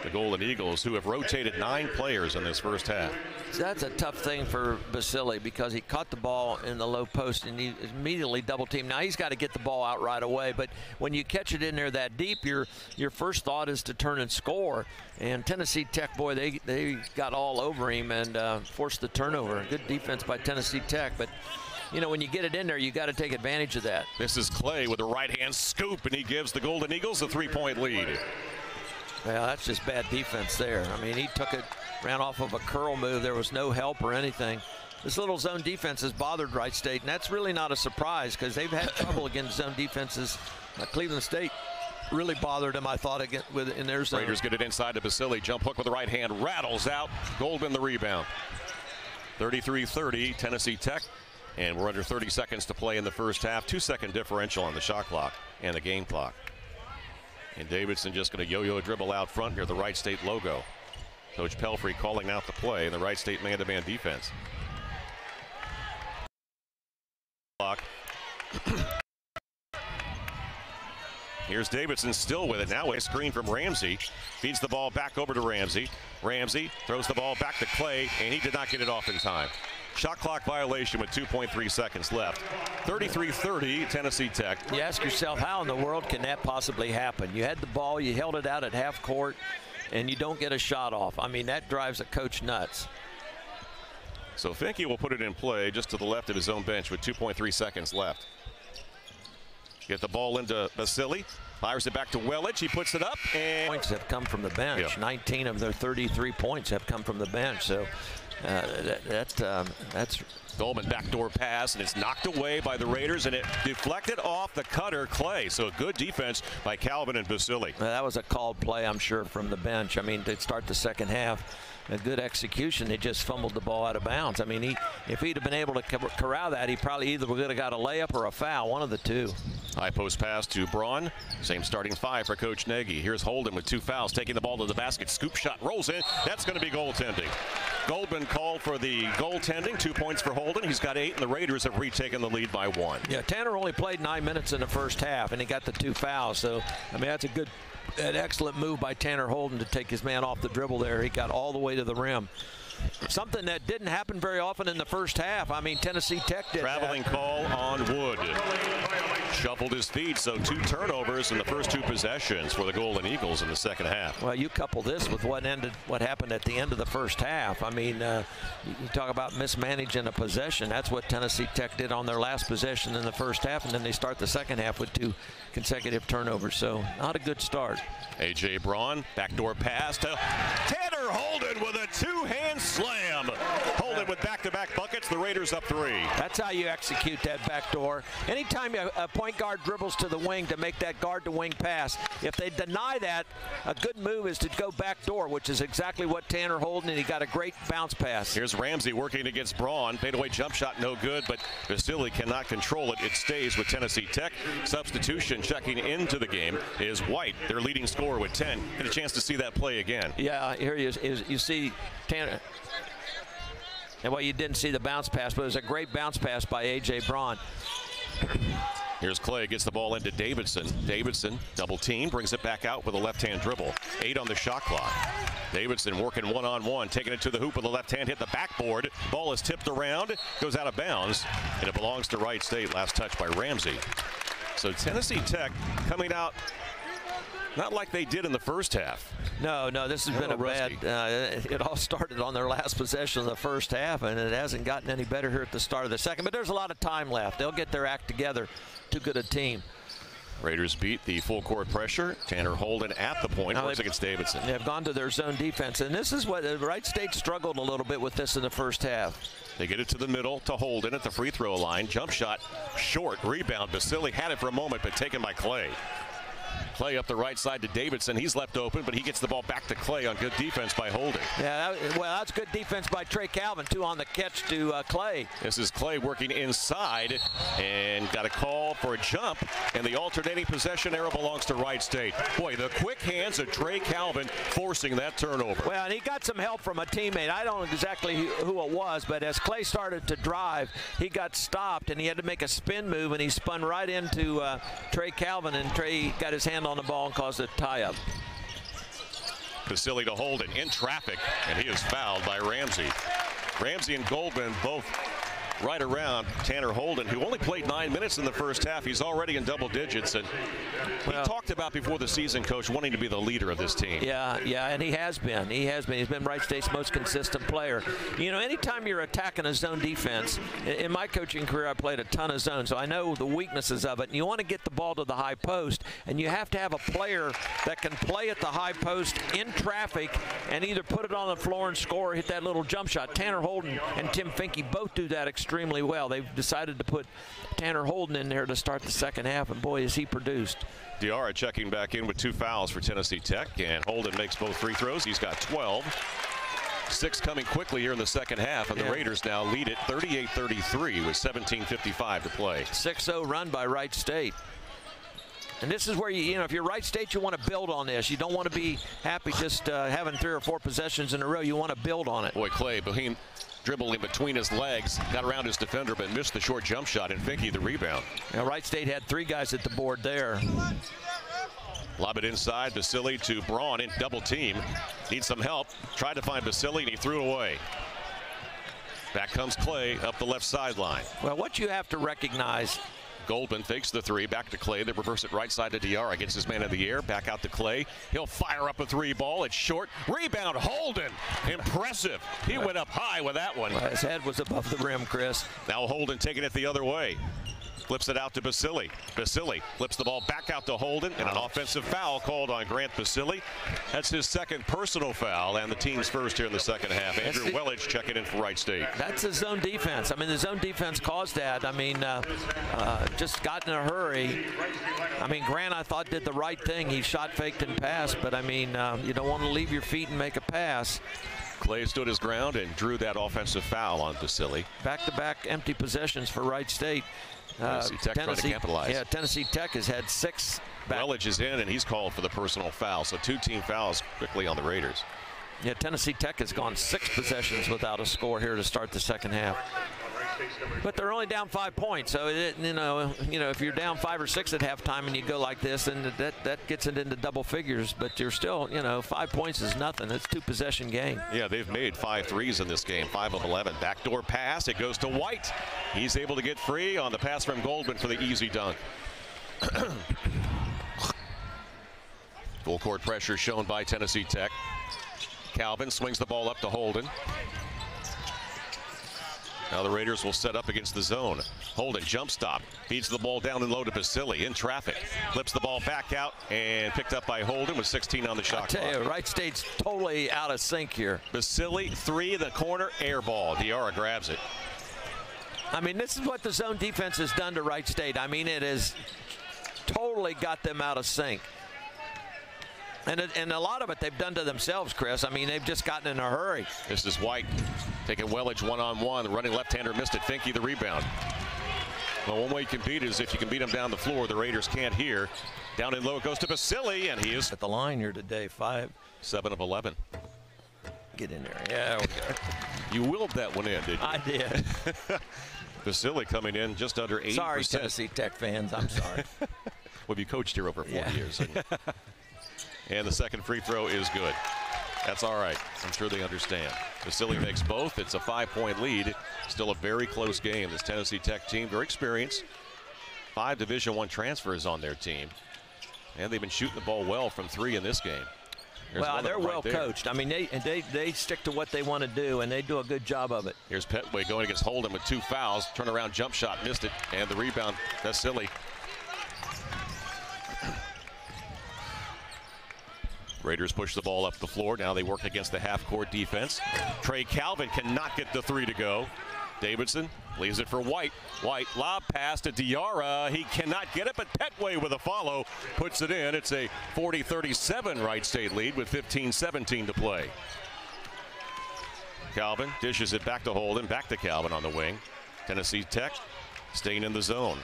the Golden Eagles, who have rotated 9 players in this first half. That's a tough thing for Basili, because he caught the ball in the low post and he immediately double teamed. Now he's got to get the ball out right away, but when you catch it in there that deep, your first thought is to turn and score. And Tennessee Tech, boy, they got all over him and forced the turnover. Good defense by Tennessee Tech, but when you get it in there, you got to take advantage of that. This is Clay with a right-hand scoop, and he gives the Golden Eagles a 3-point lead. Well, that's just bad defense there. He took it, ran off of a curl move. There was no help or anything. this little zone defense has bothered Wright State, and that's really not a surprise because they've had trouble against zone defenses. Cleveland State really bothered them, I thought, in their zone. Raiders get it inside to Basili. Jump hook with the right hand, rattles out. Goldman the rebound. 33-30, Tennessee Tech. And we're under 30 seconds to play in the first half. 2-second differential on the shot clock and the game clock. And Davidson just going to yo-yo dribble out front near the Wright State logo. Coach Pelfrey calling out the play in the Wright State man-to-man defense. Here's Davidson still with it. Now a screen from Ramsey. Feeds the ball back over to Ramsey. Ramsey throws the ball back to Clay, and he did not get it off in time. Shot clock violation with 2.3 seconds left. 33-30, Tennessee Tech. You ask yourself, how in the world can that possibly happen? You had the ball, you held it out at half court, and you don't get a shot off. I mean, that drives a coach nuts. So Finke will put it in play just to the left of his own bench with 2.3 seconds left. Get the ball into Basili. Fires it back to Welledge. He puts it up. And points have come from the bench. Yep. 19 of their 33 points have come from the bench. So that's Dolman backdoor pass, and it's knocked away by the Raiders, and it deflected off the cutter Clay. So good defense by Calvin and Basili. That was a called play, I'm sure, from the bench. I mean, to start the second half, a good execution. They just fumbled the ball out of bounds. I mean, if he'd have been able to corral that, he probably either would have got a layup or a foul, one of the two. High post pass to Braun. Same starting five for Coach Nagy. Here's Holden with 2 fouls, taking the ball to the basket. Scoop shot rolls in. That's going to be goaltending. Goldman called for the goaltending. 2 points for Holden. He's got 8, and the Raiders have retaken the lead by 1. Yeah, Tanner only played 9 minutes in the first half, and he got the 2 fouls. So, I mean, that's an excellent move by Tanner Holden to take his man off the dribble there. He got all the way to the rim. Something that didn't happen very often in the first half. I mean, Tennessee Tech did Traveling that. Call on Wood. Shuffled his feet, so 2 turnovers in the first 2 possessions for the Golden Eagles in the second half. Well, you couple this with what happened at the end of the first half. I mean, you talk about mismanaging a possession. That's what Tennessee Tech did on their last possession in the first half, and then they start the second half with 2 consecutive turnovers. So not a good start. A.J. Braun, backdoor pass to Tanner Holden with a 2-hand slam. Holden with back-to-back buckets. The Raiders up 3. That's how you execute that backdoor. Anytime a point guard dribbles to the wing to make that guard-to-wing pass, if they deny that, a good move is to go backdoor, which is exactly what Tanner Holden, and he got a great bounce pass. Here's Ramsey working against Braun. Fadeaway jump shot, no good, but Basili cannot control it. It stays with Tennessee Tech. Substitution checking into the game is White, their leading scorer with 10. Get a chance to see that play again. Yeah, here you see Tanner. And well, you didn't see the bounce pass, but it was a great bounce pass by A.J. Braun. Here's Clay, gets the ball into Davidson. Davidson, double team, brings it back out with a left-hand dribble. 8 on the shot clock. Davidson working one-on-one, taking it to the hoop with the left hand, hit the backboard. Ball is tipped around, goes out of bounds, and it belongs to Wright State. Last touch by Ramsey. So Tennessee Tech coming out not like they did in the first half. No, this has been a bad. It all started on their last possession of the first half, and it hasn't gotten any better here at the start of the second. But there's a lot of time left. They'll get their act together. Too good a team. Raiders beat the full court pressure. Tanner Holden at the point, works against Davidson. They've gone to their zone defense, and this is what Wright State struggled a little bit with this in the first half. They get it to the middle to Holden at the free throw line. Jump shot, short, rebound. Basili had it for a moment, but taken by Clay. Clay up the right side to Davidson. He's left open, but he gets the ball back to Clay on good defense by Holden. Yeah, that's good defense by Trey Calvin, too, on the catch to Clay. This is Clay working inside and got a call for a jump, and the alternating possession arrow belongs to Wright State. Boy, the quick hands of Trey Calvin forcing that turnover. Well, and he got some help from a teammate. I don't know exactly who it was, but as Clay started to drive, he got stopped, and he had to make a spin move, and he spun right into Trey Calvin, and Trey got his hand on the ball and caused a tie-up. Basili to Holden in traffic, and he is fouled by Ramsey. Ramsey and Goldman both right around Tanner Holden, who only played 9 minutes in the first half. He's already in double digits, and he talked about before the season, Coach, wanting to be the leader of this team. Yeah, and he has been. He's been Wright State's most consistent player. You know, anytime you're attacking a zone defense, in my coaching career, I played a ton of zone, so I know the weaknesses of it. And you want to get the ball to the high post, and you have to have a player that can play at the high post in traffic and either put it on the floor and score or hit that little jump shot. Tanner Holden and Tim Finke both do that extremely well. They've decided to put Tanner Holden in there to start the second half, and boy, has he produced. Diarra checking back in with 2 fouls for Tennessee Tech, and Holden makes both free throws. He's got 12. 6 coming quickly here in the second half, and the Raiders now lead it 38-33 with 17:55 to play. 6-0 run by Wright State. And this is where, you know, if you're Wright State, you want to build on this. You don't want to be happy just having 3 or 4 possessions in a row. You want to build on it. Boy, Clay, Boheme dribbling between his legs, got around his defender, but missed the short jump shot, and Finke the rebound. Now, Wright State had 3 guys at the board there. Lob it inside, Basili to Braun in double team. Needs some help. Tried to find Basili, and he threw it away. Back comes Clay up the left sideline. Well, what you have to recognize, Goldman fakes the 3, back to Clay. They reverse it right side to Diarra. Gets his man in the air, back out to Clay. He'll fire up a 3 ball. It's short. Rebound, Holden. Impressive. He went up high with that one. Well, his head was above the rim, Chris. Now Holden taking it the other way. Flips it out to Basili. Basili flips the ball back out to Holden, and an offensive foul called on Grant Basili. That's his second personal foul, and the team's first here in the second half. Andrew Welledge checking in for Wright State. That's a zone defense. I mean, the zone defense caused that. I mean, just got in a hurry. I mean, Grant, I thought, did the right thing. He shot, faked, and passed, but I mean, you don't want to leave your feet and make a pass. Clay stood his ground and drew that offensive foul on Basili. Back-to-back empty possessions for Wright State. Tennessee Tech trying to capitalize. Yeah, Tennessee Tech has had 6 back. Welledge is in, and he's called for the personal foul. So 2 team fouls quickly on the Raiders. Yeah, Tennessee Tech has gone 6 possessions without a score here to start the second half. But they're only down 5 points, so you know, if you're down 5 or 6 at halftime and you go like this, then that gets it into double figures. But you're still, 5 points is nothing. It's 2 possession game. Yeah, they've made 5 threes in this game, 5 of 11. Backdoor pass, it goes to White. He's able to get free on the pass from Goldman for the easy dunk. Full court pressure shown by Tennessee Tech. Calvin swings the ball up to Holden. Now the Raiders will set up against the zone. Holden jump stop, feeds the ball down and low to Basili in traffic. Flips the ball back out and picked up by Holden with 16 on the shot clock. I tell you, Wright State's totally out of sync here. Basili, 3, the corner, air ball. Diarra grabs it. I mean, this is what the zone defense has done to Wright State. I mean, it has totally got them out of sync. And a lot of it they've done to themselves, Chris. I mean, they've just gotten in a hurry. This is White taking Welledge one-on-one. The running left-hander missed it. Finke the rebound. Well, one way you can beat is if you can beat them down the floor. The Raiders can't here. Down in low it goes to Basili, and he is at the line here today. 7 of 11. Get in there. Yeah, okay. You willed that one in, didn't you? I did. Basili coming in just under 80%. Sorry, Tennessee Tech fans. I'm sorry. Well, you coached here over 4 years. And the second free throw is good. That's all right. I'm sure they understand. Basili makes both. It's a 5-point lead. Still a very close game. This Tennessee Tech team, very experienced. 5 Division I transfers on their team. And they've been shooting the ball well from 3 in this game. Well, they're well coached. I mean, they stick to what they want to do, and they do a good job of it. Here's Petway going against Holden with 2 fouls. Turnaround jump shot, missed it. And the rebound, Basili. Raiders push the ball up the floor. Now they work against the half-court defense. Trey Calvin cannot get the 3 to go. Davidson leaves it for White. White, lob pass to Diarra. He cannot get it, but Petway with a follow puts it in. It's a 40-37 Wright State lead with 15-17 to play. Calvin dishes it back to Holden, back to Calvin on the wing. Tennessee Tech staying in the zone.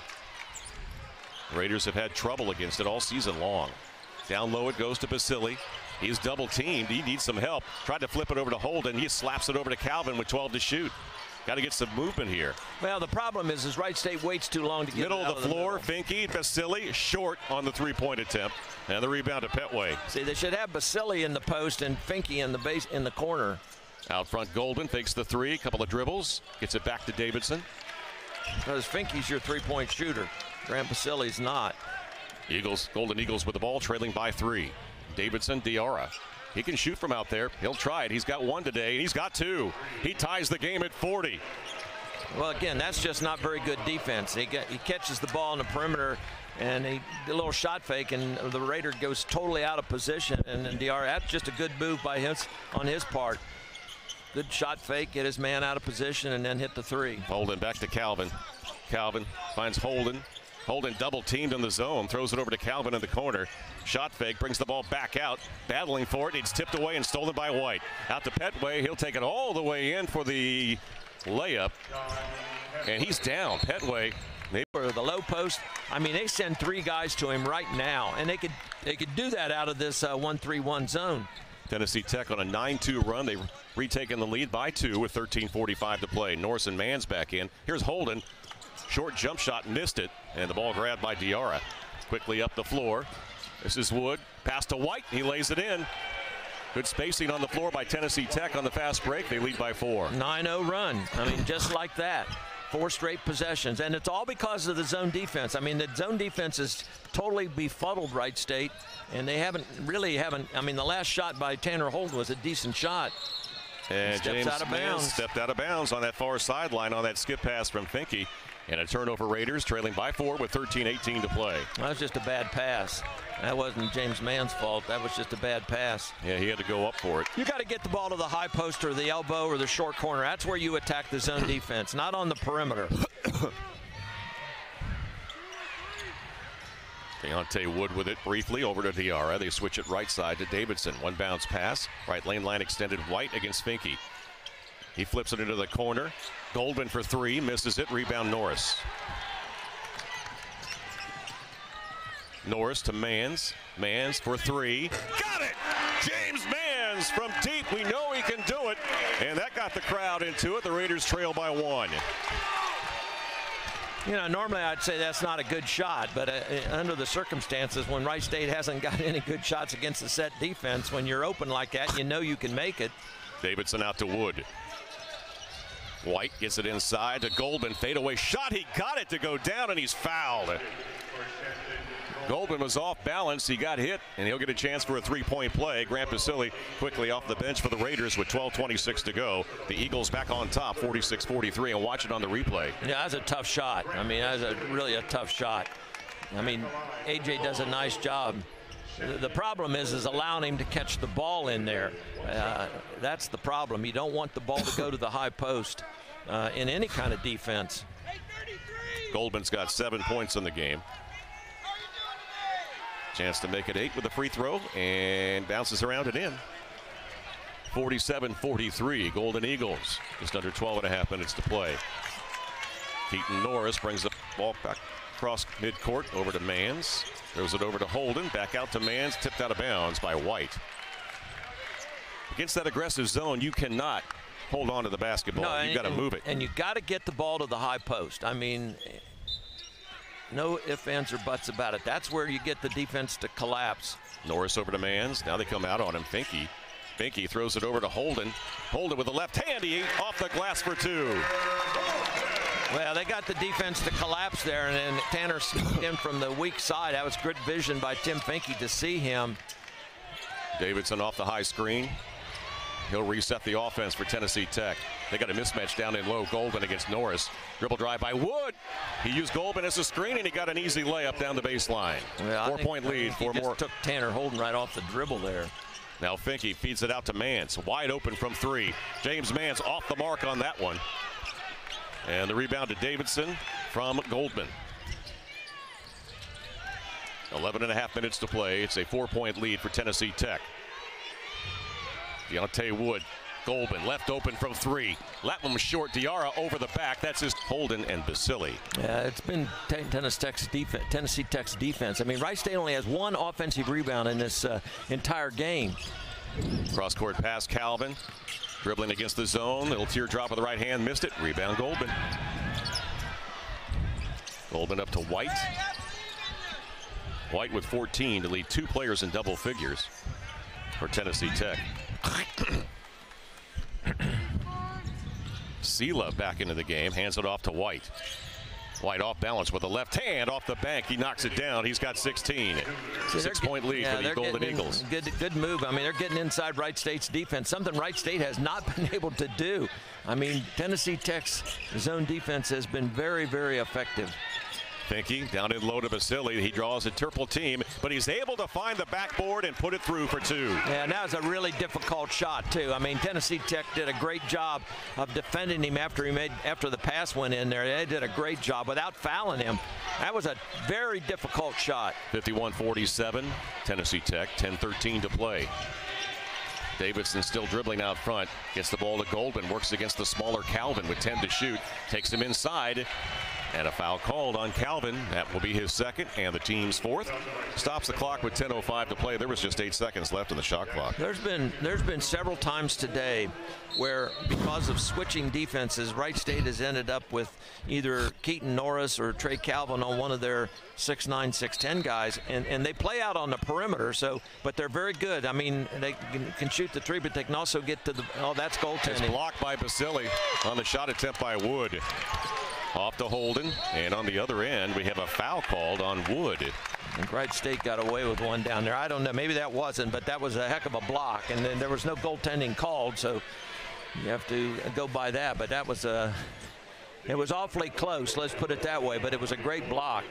Raiders have had trouble against it all season long. Down low it goes to Basili. He's double teamed. He needs some help. Tried to flip it over to Holden. He slaps it over to Calvin with 12 to shoot. Got to get some movement here. Well, the problem is Wright State waits too long to get middle of the floor. Finke, Basili short on the 3-point attempt, and the rebound to Petway. See, they should have Basili in the post and Finke in the base in the corner. Out front, Golden fakes the 3. Couple of dribbles. Gets it back to Davidson. because Finke's your three-point shooter. Grant Basili's not. Golden Eagles with the ball, trailing by 3. Davidson, Diarra. He can shoot from out there. He'll try it. He's got 1 today. He's got 2. He ties the game at 40. Well, again, that's just not very good defense. He catches the ball in the perimeter, and he did a little shot fake, and the Raider goes totally out of position. And Diarra, that's just a good move on his part. Good shot fake, get his man out of position, and then hit the 3. Holden back to Calvin. Calvin finds Holden. Holden double teamed in the zone, throws it over to Calvin in the corner. Shot fake, brings the ball back out, battling for it. It's tipped away and stolen by White. Out to Petway, he'll take it all the way in for the layup. And he's down. Petway. For the low post, I mean, they send 3 guys to him right now, and they could do that out of this 1-3-1 zone. Tennessee Tech on a 9-2 run. They've retaken the lead by 2 with 13:45 to play. Norris and Mann's back in. Here's Holden. Short jump shot, missed it, and the ball grabbed by Diarra. Quickly up the floor. This is Wood. Pass to White. He lays it in. Good spacing on the floor by Tennessee Tech on the fast break. They lead by 4. 9-0 run. I mean, just like that. 4 straight possessions, and it's all because of the zone defense. I mean, the zone defense is totally befuddled Wright State, and they haven't. I mean, the last shot by Tanner Holden was a decent shot. And James Mann stepped out of bounds on that far sideline on that skip pass from Finke. And a turnover, Raiders trailing by 4 with 13:18 to play. That was just a bad pass. That wasn't James Mann's fault. That was just a bad pass. Yeah, he had to go up for it. You got to get the ball to the high post or the elbow or the short corner. That's where you attack the zone defense, not on the perimeter. Deontay Wood with it briefly over to Diarra. They switch it right side to Davidson. 1 bounce pass. Right lane line extended. White against Finke. He flips it into the corner. Goldman for 3, misses it. Rebound Norris. Norris to Mans. Mans for 3. Got it! James Mans from deep. We know he can do it. And that got the crowd into it. The Raiders trail by 1. You know, normally I'd say that's not a good shot, but under the circumstances, when Wright State hasn't got any good shots against the set defense, when you're open like that, you know you can make it. Davidson out to Wood. White gets it inside to Goldman. Fadeaway shot. He got it to go down, and he's fouled. Goldman was off balance. He got hit, and he'll get a chance for a 3-point play. Grant Basili quickly off the bench for the Raiders with 12:26 to go. The Eagles back on top, 46-43, and watch it on the replay. Yeah, that's a tough shot. I mean, that's really a tough shot. I mean, A.J. does a nice job. The problem is allowing him to catch the ball in there. That's the problem. You don't want the ball to go to the high post in any kind of defense. Goldman's got 7 points in the game. Chance to make it 8 with a free throw, and bounces around and in. 47-43, Golden Eagles. Just under 12.5 minutes to play. Keaton Norris brings the ball back across midcourt over to Mans. Throws it over to Holden. Back out to Mans. Tipped out of bounds by White. Against that aggressive zone, you cannot hold on to the basketball. No, you've got to move it. And you got to get the ball to the high post. I mean, no ifs, ands, or buts about it. That's where you get the defense to collapse. Norris over to Mans. Now they come out on him. Finke. Finke throws it over to Holden. Holden with the left hand. He off the glass for 2. Well, they got the defense to collapse there, and then Tanner sneaked in from the weak side. That was good vision by Tim Finke to see him. Davidson off the high screen. He'll reset the offense for Tennessee Tech. They got a mismatch down in low. Goldman against Norris. Dribble drive by Wood. He used Goldman as a screen, and he got an easy layup down the baseline. Well, 4-point lead. He just took Tanner Holden right off the dribble there. Now Finke feeds it out to Mans. Wide open from 3. James Mans off the mark on that one. And the rebound to Davidson from Goldman. 11.5 minutes to play. It's a 4-point lead for Tennessee Tech. Deontay Wood. Goldman left open from 3. That one was short. Diarra over the back. That's his Holden and Basili. Yeah, it's been Tennessee Tech's defense. I mean, Wright State only has 1 offensive rebound in this entire game. Cross-court pass, Calvin. Dribbling against the zone. Little teardrop with the right hand. Missed it. Rebound, Goldman. Goldman up to White. White with 14 to lead 2 players in double figures for Tennessee Tech. Sela back into the game. Hands it off to White. White off balance with a left hand off the bank. He knocks it down. He's got 16. 6-point lead for the Golden Eagles. Good move. I mean, they're getting inside Wright State's defense, something Wright State has not been able to do. I mean, Tennessee Tech's zone defense has been very, very effective. Finke down in low to Basili. He draws a triple team, but he's able to find the backboard and put it through for 2. Yeah, and that was a really difficult shot too. I mean, Tennessee Tech did a great job of defending him after the pass went in there. They did a great job without fouling him. That was a very difficult shot. 51-47, Tennessee Tech, 10-13 to play. Davidson still dribbling out front, gets the ball to Goldman, works against the smaller Calvin with 10 to shoot, takes him inside. And a foul called on Calvin. That will be his second and the team's 4th. Stops the clock with 10:05 to play. There was just 8 seconds left in the shot clock. There's been several times today where, because of switching defenses, Wright State has ended up with either Keaton Norris or Trey Calvin on one of their 6'9", 6'10" guys, and they play out on the perimeter. So, but they're very good. I mean, they can shoot the 3, but they can also get to the. Oh, that's goaltending. It's blocked by Basili on the shot attempt by Wood. Off to Holden, and on the other end, we have a foul called on Wood. And Wright State got away with one down there. I don't know, maybe that wasn't, but that was a heck of a block. And then there was no goaltending called, so you have to go by that. But that was it was awfully close, let's put it that way, but it was a great block.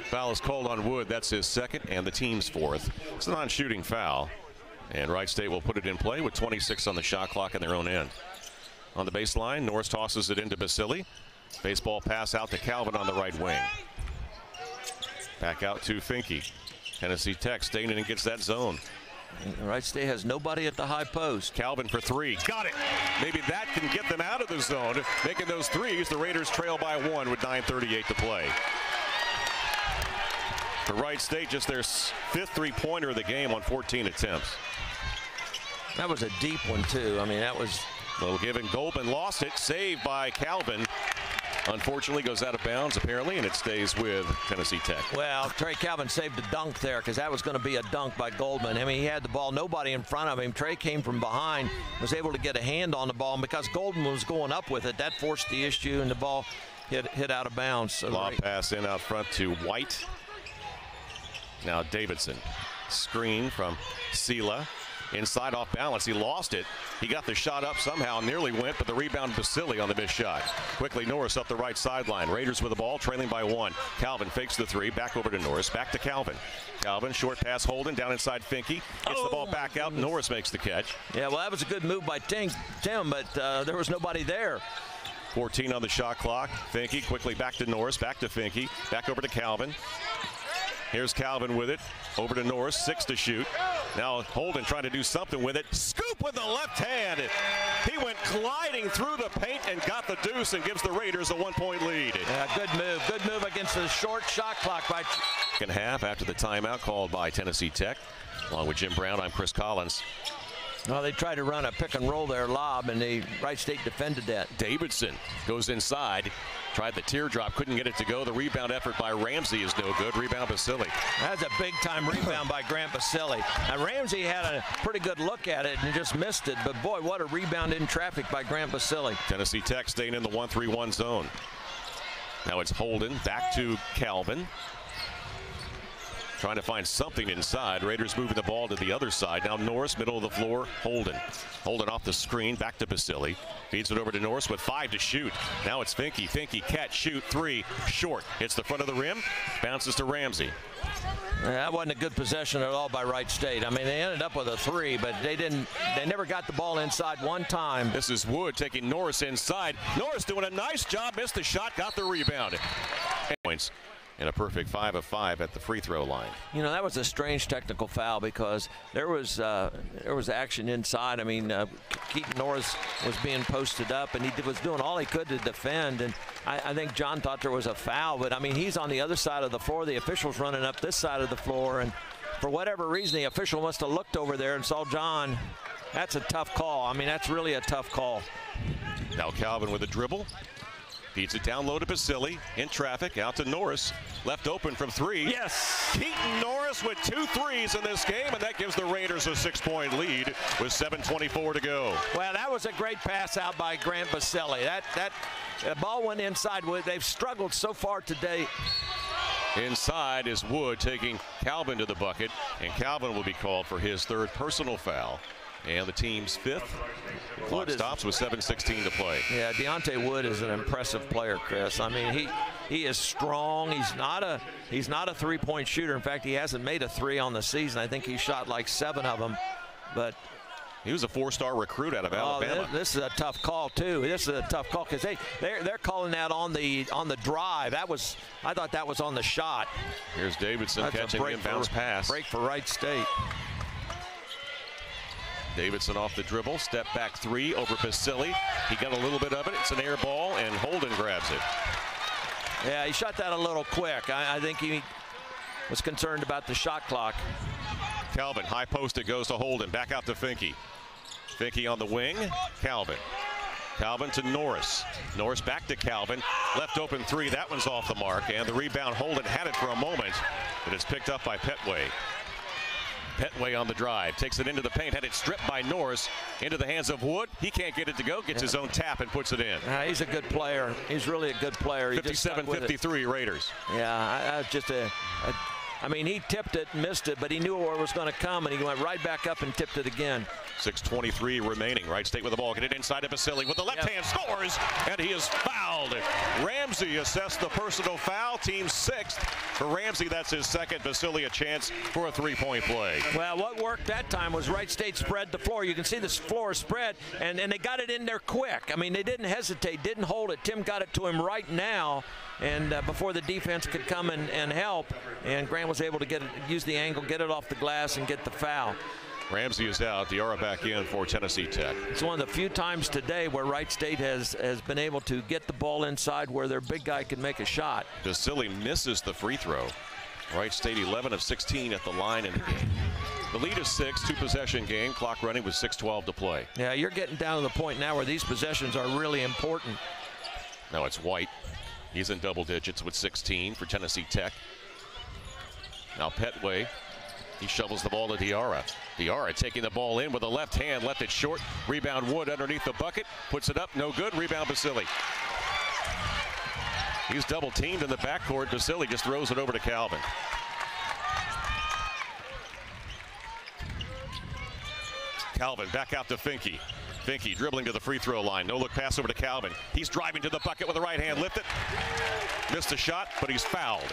Foul is called on Wood. That's his second and the team's 4th. It's a non-shooting foul, and Wright State will put it in play with 26 on the shot clock in their own end. On the baseline, Norris tosses it into Basili. Baseball pass out to Calvin on the right wing. Back out to Finke. Tennessee Tech staying in and gets that zone. Wright State has nobody at the high post. Calvin for 3. Got it. Maybe that can get them out of the zone. Making those threes, the Raiders trail by 1 with 9:38 to play. For Wright State, just their 5th three-pointer of the game on 14 attempts. That was a deep one, too. I mean, that was... Well, given Goldman lost it, saved by Calvin. Unfortunately, goes out of bounds, apparently, and it stays with Tennessee Tech. Well, Trey Calvin saved a dunk there because that was going to be a dunk by Goldman. I mean, he had the ball, nobody in front of him. Trey came from behind, was able to get a hand on the ball, and because Goldman was going up with it, that forced the issue, and the ball hit out of bounds. So lob pass in out front to White. Now Davidson. Screen from Sela. Inside off balance. He lost it. He got the shot up somehow, nearly went, but the rebound Basili on the missed shot. Quickly Norris up the right sideline. Raiders with the ball, trailing by 1. Calvin fakes the 3, back over to Norris, back to Calvin. Calvin, short pass Holden, down inside Finke. Gets the ball back out. Norris makes the catch. Yeah, well, that was a good move by Tim, but there was nobody there. 14 on the shot clock. Finke quickly back to Norris, back to Finke, back over to Calvin. Here's Calvin with it. Over to Norris, 6 to shoot. Now Holden trying to do something with it. Scoop with the left hand. He went gliding through the paint and got the deuce and gives the Raiders a 1-point lead. Yeah, good move. Good move against the short shot clock by... Second half after the timeout called by Tennessee Tech. Along with Jim Brown, I'm Chris Collins. Well, they tried to run a pick and roll there, lob, and the Wright State defended that. Davidson goes inside. Tried the teardrop, couldn't get it to go. The rebound effort by Ramsey is no good. Rebound Basili. That's a big-time rebound by Grant Basili. And Ramsey had a pretty good look at it and just missed it. But, boy, what a rebound in traffic by Grant Basili. Tennessee Tech staying in the 1-3-1 zone. Now it's Holden back to Calvin. Trying to find something inside. Raiders moving the ball to the other side. Now Norris, middle of the floor. Holden. Holden off the screen. Back to Basili. Feeds it over to Norris with 5 to shoot. Now it's Finke. Finke catch, shoot, 3. Short. Hits the front of the rim. Bounces to Ramsey. That wasn't a good possession at all by Wright State. I mean, they ended up with a 3, but they never got the ball inside one time. This is Wood taking Norris inside. Norris doing a nice job. Missed the shot. Got the rebound. Points. And a perfect 5 of 5 at the free throw line. You know, that was a strange technical foul because there was action inside. I mean, Keaton Norris was being posted up, and he was doing all he could to defend. And I think John thought there was a foul, but I mean, he's on the other side of the floor. The official's running up this side of the floor, and for whatever reason, the official must have looked over there and saw John. That's a tough call. I mean, that's really a tough call. Now Calvin with a dribble. Feeds it down low to Basili. In traffic, out to Norris. Left open from three. Yes. Keaton Norris with 2 threes in this game, and that gives the Raiders a 6-point lead with 7:24 to go. Well, that was a great pass out by Grant Basili. That ball went inside. They've struggled so far today. Inside is Wood taking Calvin to the bucket, and Calvin will be called for his 3rd personal foul. And the team's 5th. Clock stops with 7:16 to play. Yeah, Deontay Wood is an impressive player, Chris. I mean, he is strong. He's not a 3-point shooter. In fact, he hasn't made a 3 on the season. I think he shot like 7 of them. But he was a 4-star recruit out of Alabama. This is a tough call too. This is a tough call because they're calling that on the drive. I thought that was on the shot. Here's Davidson catching the inbounds pass. Break for Wright State. Davidson off the dribble, step back 3 over Basili. He got a little bit of it. It's an air ball, and Holden grabs it. Yeah, he shot that a little quick. I think he was concerned about the shot clock. Calvin, high post, it goes to Holden. Back out to Finke. Finke on the wing. Calvin. Calvin to Norris. Norris back to Calvin. Left open 3. That one's off the mark. And the rebound, Holden had it for a moment, but it's picked up by Petway. Petway on the drive, takes it into the paint, had it stripped by Norris into the hands of Wood. He can't get it to go, gets his own tap and puts it in. He's a good player. He's really a good player. 57-53 Raiders. Yeah, I mean, he tipped it, missed it, but he knew where it was going to come, and he went right back up and tipped it again. 6:23 remaining. Wright State with the ball. Get it inside to Basili with the left hand, scores, and he is fouled. Ramsey assessed the personal foul. Team 6th. For Ramsey, that's his 2nd. Basili a chance for a 3-point play. Well, what worked that time was Wright State spread the floor. You can see this floor spread, and they got it in there quick. I mean, they didn't hesitate, didn't hold it. Tim got it to him right now, and before the defense could come and help, and Grant was able to use the angle, get it off the glass, and get the foul. Ramsey is out. Diarra back in for Tennessee Tech. It's one of the few times today where Wright State has been able to get the ball inside where their big guy can make a shot. Basili misses the free throw. Wright State 11 of 16 at the line in the game. The lead is 6, 2-possession game. Clock running with 6:12 to play. Yeah, you're getting down to the point now where these possessions are really important. Now it's White. He's in double digits with 16 for Tennessee Tech. Now Petway. He shovels the ball to Diarra. Diarra taking the ball in with the left hand, left it short. Rebound Wood underneath the bucket, puts it up, no good. Rebound Basili. He's double teamed in the backcourt. Basili just throws it over to Calvin. Calvin back out to Finke. Finke dribbling to the free throw line. No look pass over to Calvin. He's driving to the bucket with the right hand, lift it. Missed a shot, but he's fouled.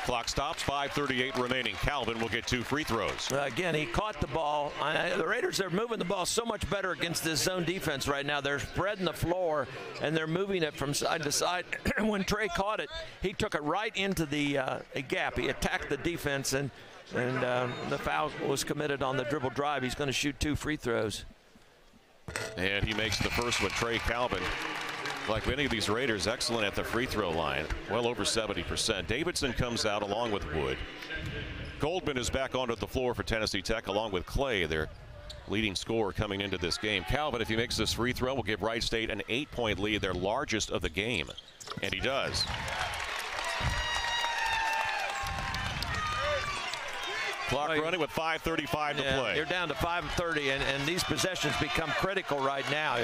Clock stops, 5:38 remaining. Calvin will get 2 free throws. Again, he caught the ball. The Raiders are moving the ball so much better against this zone defense right now. They're spreading the floor, and they're moving it from side to side. When Trey caught it, he took it right into the gap. He attacked the defense, and the foul was committed on the dribble drive. He's going to shoot 2 free throws. And he makes the first one. Trey Calvin, like many of these Raiders, excellent at the free throw line, well over 70%. Davidson comes out along with Wood. Goldman is back onto the floor for Tennessee Tech along with Clay, their leading scorer coming into this game. Calvin, if he makes this free throw, will give Wright State an 8-point lead, their largest of the game. And he does. Clock running with 5:35 to play. You're down to 5:30, and these possessions become critical right now.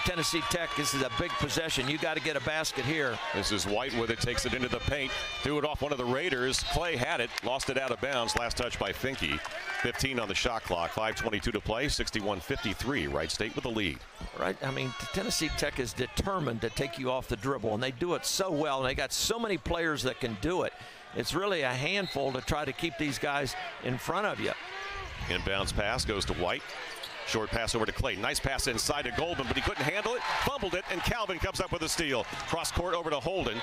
Tennessee Tech, this is a big possession. You got to get a basket here. This is White with it, takes it into the paint, threw it off one of the Raiders. Clay had it, lost it out of bounds. Last touch by Finke. 15 on the shot clock, 5:22 to play, 61-53. Wright State with the lead. Right, I mean, Tennessee Tech is determined to take you off the dribble, and they do it so well, and they got so many players that can do it. It's really a handful to try to keep these guys in front of you. Inbounds pass goes to White. Short pass over to Clay. Nice pass inside to Goldman, but he couldn't handle it. Fumbled it, and Calvin comes up with a steal. Cross court over to Holden.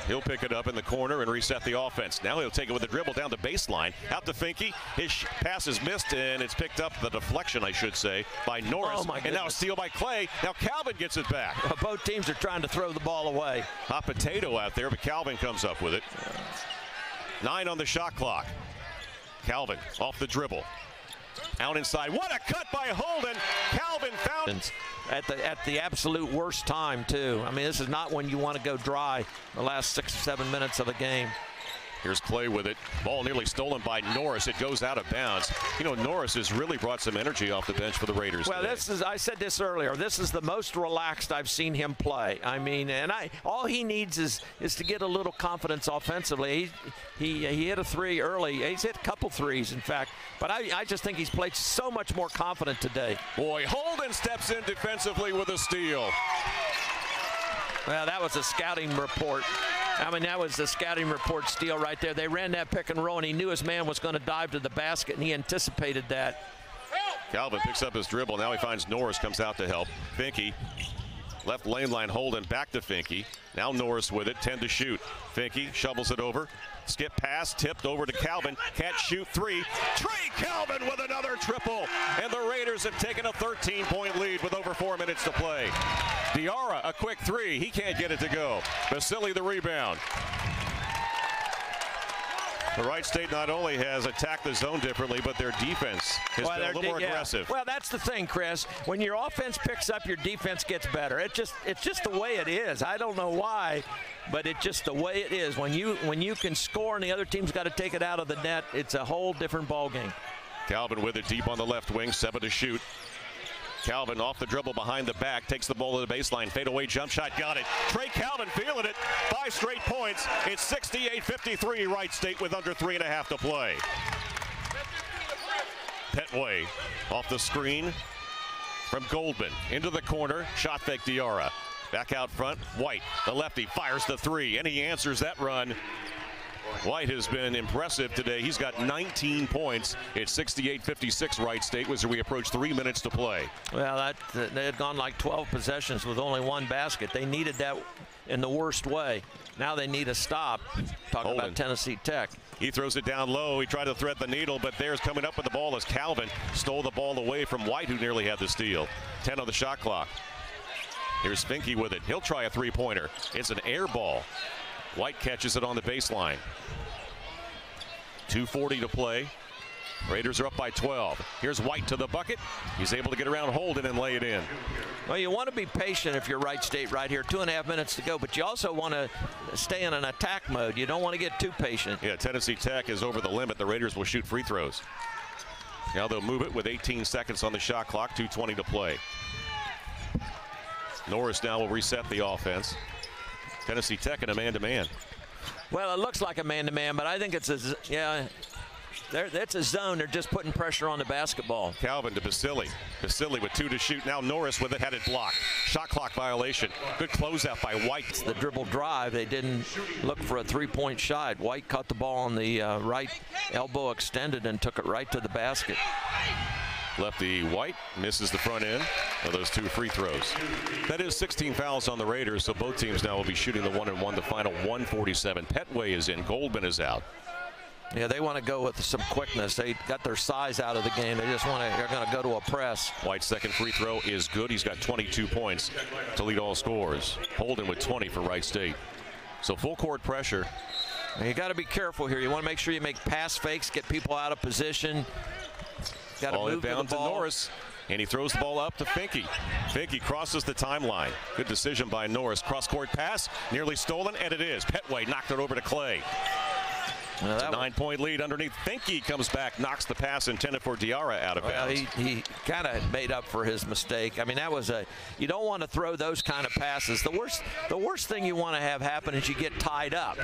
He'll pick it up in the corner and reset the offense. Now he'll take it with a dribble down the baseline. Out to Finke. His pass is missed, and it's picked up, the deflection, I should say, by Norris. Oh, and now a steal by Clay. Now Calvin gets it back. Both teams are trying to throw the ball away. Hot potato out there, but Calvin comes up with it. 9 on the shot clock. Calvin off the dribble. Out inside. What a cut by Holden. Calvin found at the absolute worst time, too. I mean, this is not when you want to go dry the last 6 or 7 minutes of a game. Here's Clay with it. Ball nearly stolen by Norris. It goes out of bounds. You know, Norris has really brought some energy off the bench for the Raiders. Well, today. I said this earlier, this is the most relaxed I've seen him play. I mean, and all he needs is to get a little confidence offensively. He hit a 3 early. He's hit a couple threes, in fact. But I just think he's played so much more confident today. Boy, Holden steps in defensively with a steal. Well, that was a scouting report. I mean, that was the scouting report steal right there. They ran that pick and roll, and he knew his man was going to dive to the basket, and he anticipated that. Calvin picks up his dribble. Now he finds Norris, comes out to help. Finke, left lane line, Holden back to Finke. Now Norris with it, 10 to shoot. Finke shovels it over. Skip pass, tipped over to Calvin. Can't shoot 3. Trey Calvin with another triple. And the Raiders have taken a 13-point lead with over 4 minutes to play. Diarra, a quick 3. He can't get it to go. Vasily the rebound. The Wright State not only has attacked the zone differently, but their defense has been a little more aggressive. Well, that's the thing, Chris. When your offense picks up, your defense gets better. It's just the way it is. I don't know why, but it's just the way it is. When you can score and the other team's got to take it out of the net, it's a whole different ball game. Calvin with it deep on the left wing, 7 to shoot. Calvin off the dribble behind the back, takes the ball to the baseline, fadeaway jump shot, got it. Trey Calvin feeling it, 5 straight points. It's 68-53 Wright State with under 3.5 to play. Petway off the screen from Goldman into the corner, shot fake Diarra. Back out front, White, the lefty, fires the 3, and he answers that run. White has been impressive today. He's got 19 points. It's 68-56 Wright State as we approach 3 minutes to play. Well, they had gone like 12 possessions with only 1 basket. They needed that in the worst way. Now they need a stop. Talking Holden. about Tennessee Tech. He throws it down low. He tried to thread the needle, but there's coming up with the ball as Calvin stole the ball away from White, who nearly had the steal. 10 on the shot clock. Here's Finke with it. He'll try a 3-pointer. It's an air ball. White catches it on the baseline. 2:40 to play. Raiders are up by 12. Here's White to the bucket. He's able to get around Holden and lay it in. Well, you want to be patient if you're Wright State right here. 2.5 minutes to go, but you also want to stay in an attack mode. You don't want to get too patient. Yeah, Tennessee Tech is over the limit. The Raiders will shoot free throws. Now they'll move it with 18 seconds on the shot clock. 2:20 to play. Norris now will reset the offense. Tennessee Tech in a man-to-man. Well, it looks like a man-to-man, but I think it's it's a zone. They're just putting pressure on the basketball. Calvin to Vasily. Vasily with 2 to shoot. Now Norris with it, had it blocked. Shot clock violation. Good closeout by White. It's the dribble drive. They didn't look for a 3-point shot. White caught the ball on the right elbow extended and took it right to the basket. Lefty White misses the front end of those 2 free throws. That is 16 fouls on the Raiders, so both teams now will be shooting the 1-and-1. The final 147. Petway is in. Goldman is out. Yeah, they want to go with some quickness. They got their size out of the game. They're going to go to a press. White's second free throw is good. He's got 22 points to lead all scores. Holden with 20 for Wright State. So full court pressure. You got to be careful here. You want to make sure you make pass fakes, get people out of position. Got to move down to Norris, and he throws the ball up to Finke. Finke crosses the timeline. Good decision by Norris. Cross-court pass, nearly stolen, and it is. Petway knocked it over to Clay. It's a 9-point lead underneath. Finke comes back, knocks the pass intended for Diarra out of bounds. He kind of made up for his mistake. I mean, that was you don't want to throw those kind of passes. The worst thing you want to have happen is you get tied up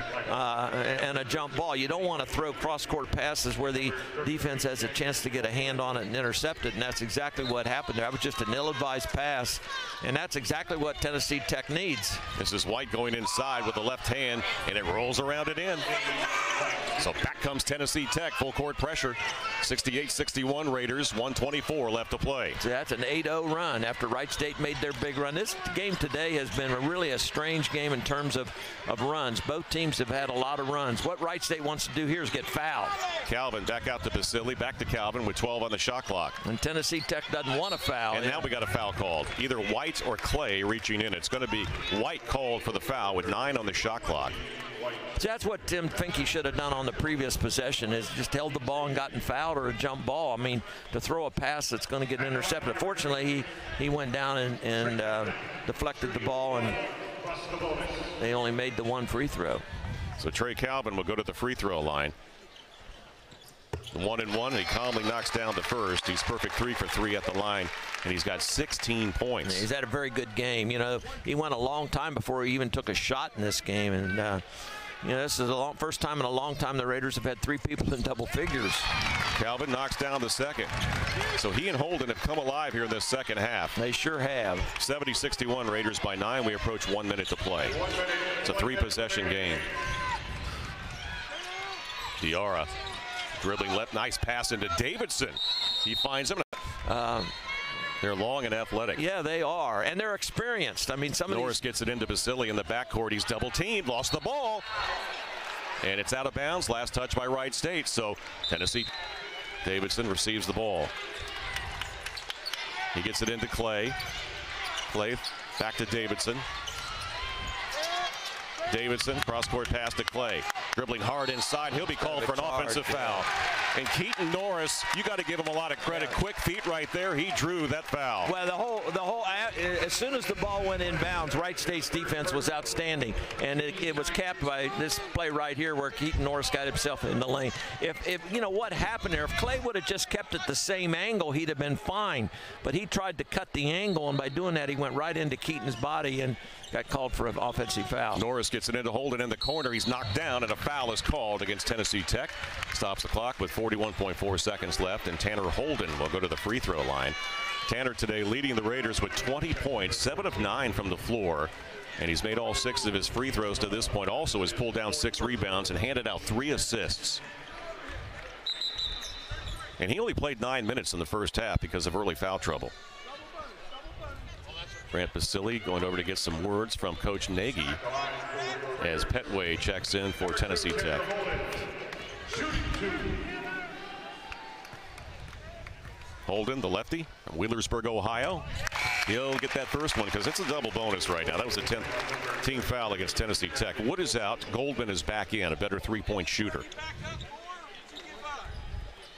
and a jump ball. You don't want to throw cross-court passes where the defense has a chance to get a hand on it and intercept it, and that's exactly what happened there. That was just an ill-advised pass, and that's exactly what Tennessee Tech needs. This is White going inside with the left hand, and it rolls around it in. So back comes Tennessee Tech, full court pressure. 68-61 Raiders, 1:24 left to play. So that's an 8-0 run after Wright State made their big run. This game today has been really a strange game in terms of runs. Both teams have had a lot of runs. What Wright State wants to do here is get fouled. Calvin back out to Vasily, back to Calvin with 12 on the shot clock. And Tennessee Tech doesn't want a foul. And now we got a foul called. Either White or Clay reaching in. It's going to be White called for the foul with 9 on the shot clock. That's what Tim Finke should have done on the previous possession, is just held the ball and gotten fouled, or a jump ball. I mean, to throw a pass that's going to get intercepted. Fortunately, he went down and deflected the ball, and they only made the one free throw. So Trey Calvin will go to the free throw line. 1-and-1, and he calmly knocks down the first. He's perfect 3 for 3 at the line, and he's got 16 points. He's had a very good game. You know, he went a long time before he even took a shot in this game, and you know, this is the first time in a long time the Raiders have had 3 people in double figures. Calvin knocks down the second. So he and Holden have come alive here in this second half. They sure have. 70-61, Raiders by 9. We approach 1 minute to play. It's a 3-possession game. Diarra dribbling left, nice pass into Davidson. He finds him. They're long and athletic. Yeah, they are, and they're experienced. I mean, some of Norris gets it into Basili in the backcourt. He's double teamed, lost the ball, and it's out of bounds. Last touch by Wright State. So Tennessee, Davidson receives the ball. He gets it into Clay. Clay back to Davidson. Davidson, cross-court pass to Clay. Dribbling hard inside. He'll be called for an offensive foul. And Keaton Norris, you got to give him a lot of credit. Quick feet right there. He drew that foul. Well, the whole as soon as the ball went in bounds, Wright State's defense was outstanding, and it was capped by this play right here where Keaton Norris got himself in the lane. If you know what happened there, if Clay would have just kept it the same angle, he'd have been fine. But he tried to cut the angle, and by doing that, he went right into Keaton's body and got called for an offensive foul. Norris gets it into Holden in the corner. He's knocked down, and a foul is called against Tennessee Tech. Stops the clock with 41.4 seconds left, and Tanner Holden will go to the free throw line. Tanner today leading the Raiders with 20 points, 7 of 9 from the floor, and he's made all 6 of his free throws to this point. Also has pulled down 6 rebounds and handed out 3 assists. And he only played 9 minutes in the first half because of early foul trouble. Grant Basili going over to get some words from Coach Nagy as Petway checks in for Tennessee Tech. Holden, the lefty from Wheelersburg, Ohio. He'll get that first one because it's a double bonus right now. That was a 10th team foul against Tennessee Tech. Wood is out. Goldman is back in, a better 3-point shooter.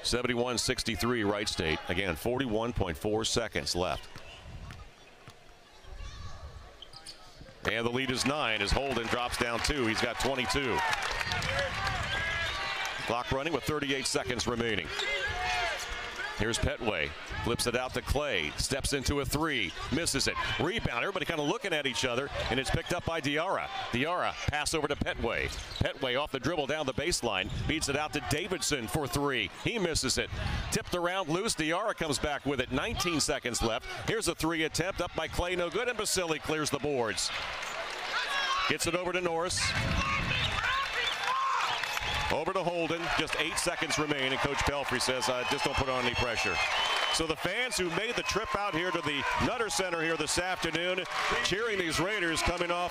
71-63 Wright State. Again, 41.4 seconds left. And the lead is 9 as Holden drops down 2. He's got 22. Clock running with 38 seconds remaining. Here's Petway. Flips it out to Clay. Steps into a 3. Misses it. Rebound. Everybody kind of looking at each other, and it's picked up by Diarra. Diarra pass over to Petway. Petway off the dribble down the baseline. Beats it out to Davidson for 3. He misses it. Tipped around loose. Diarra comes back with it. 19 seconds left. Here's a 3 attempt up by Clay. No good, and Basili clears the boards. Gets it over to Norris. Over to Holden, just 8 seconds remain, and Coach Pelfrey says, just don't put on any pressure. So the fans who made the trip out here to the Nutter Center here this afternoon, cheering these Raiders coming off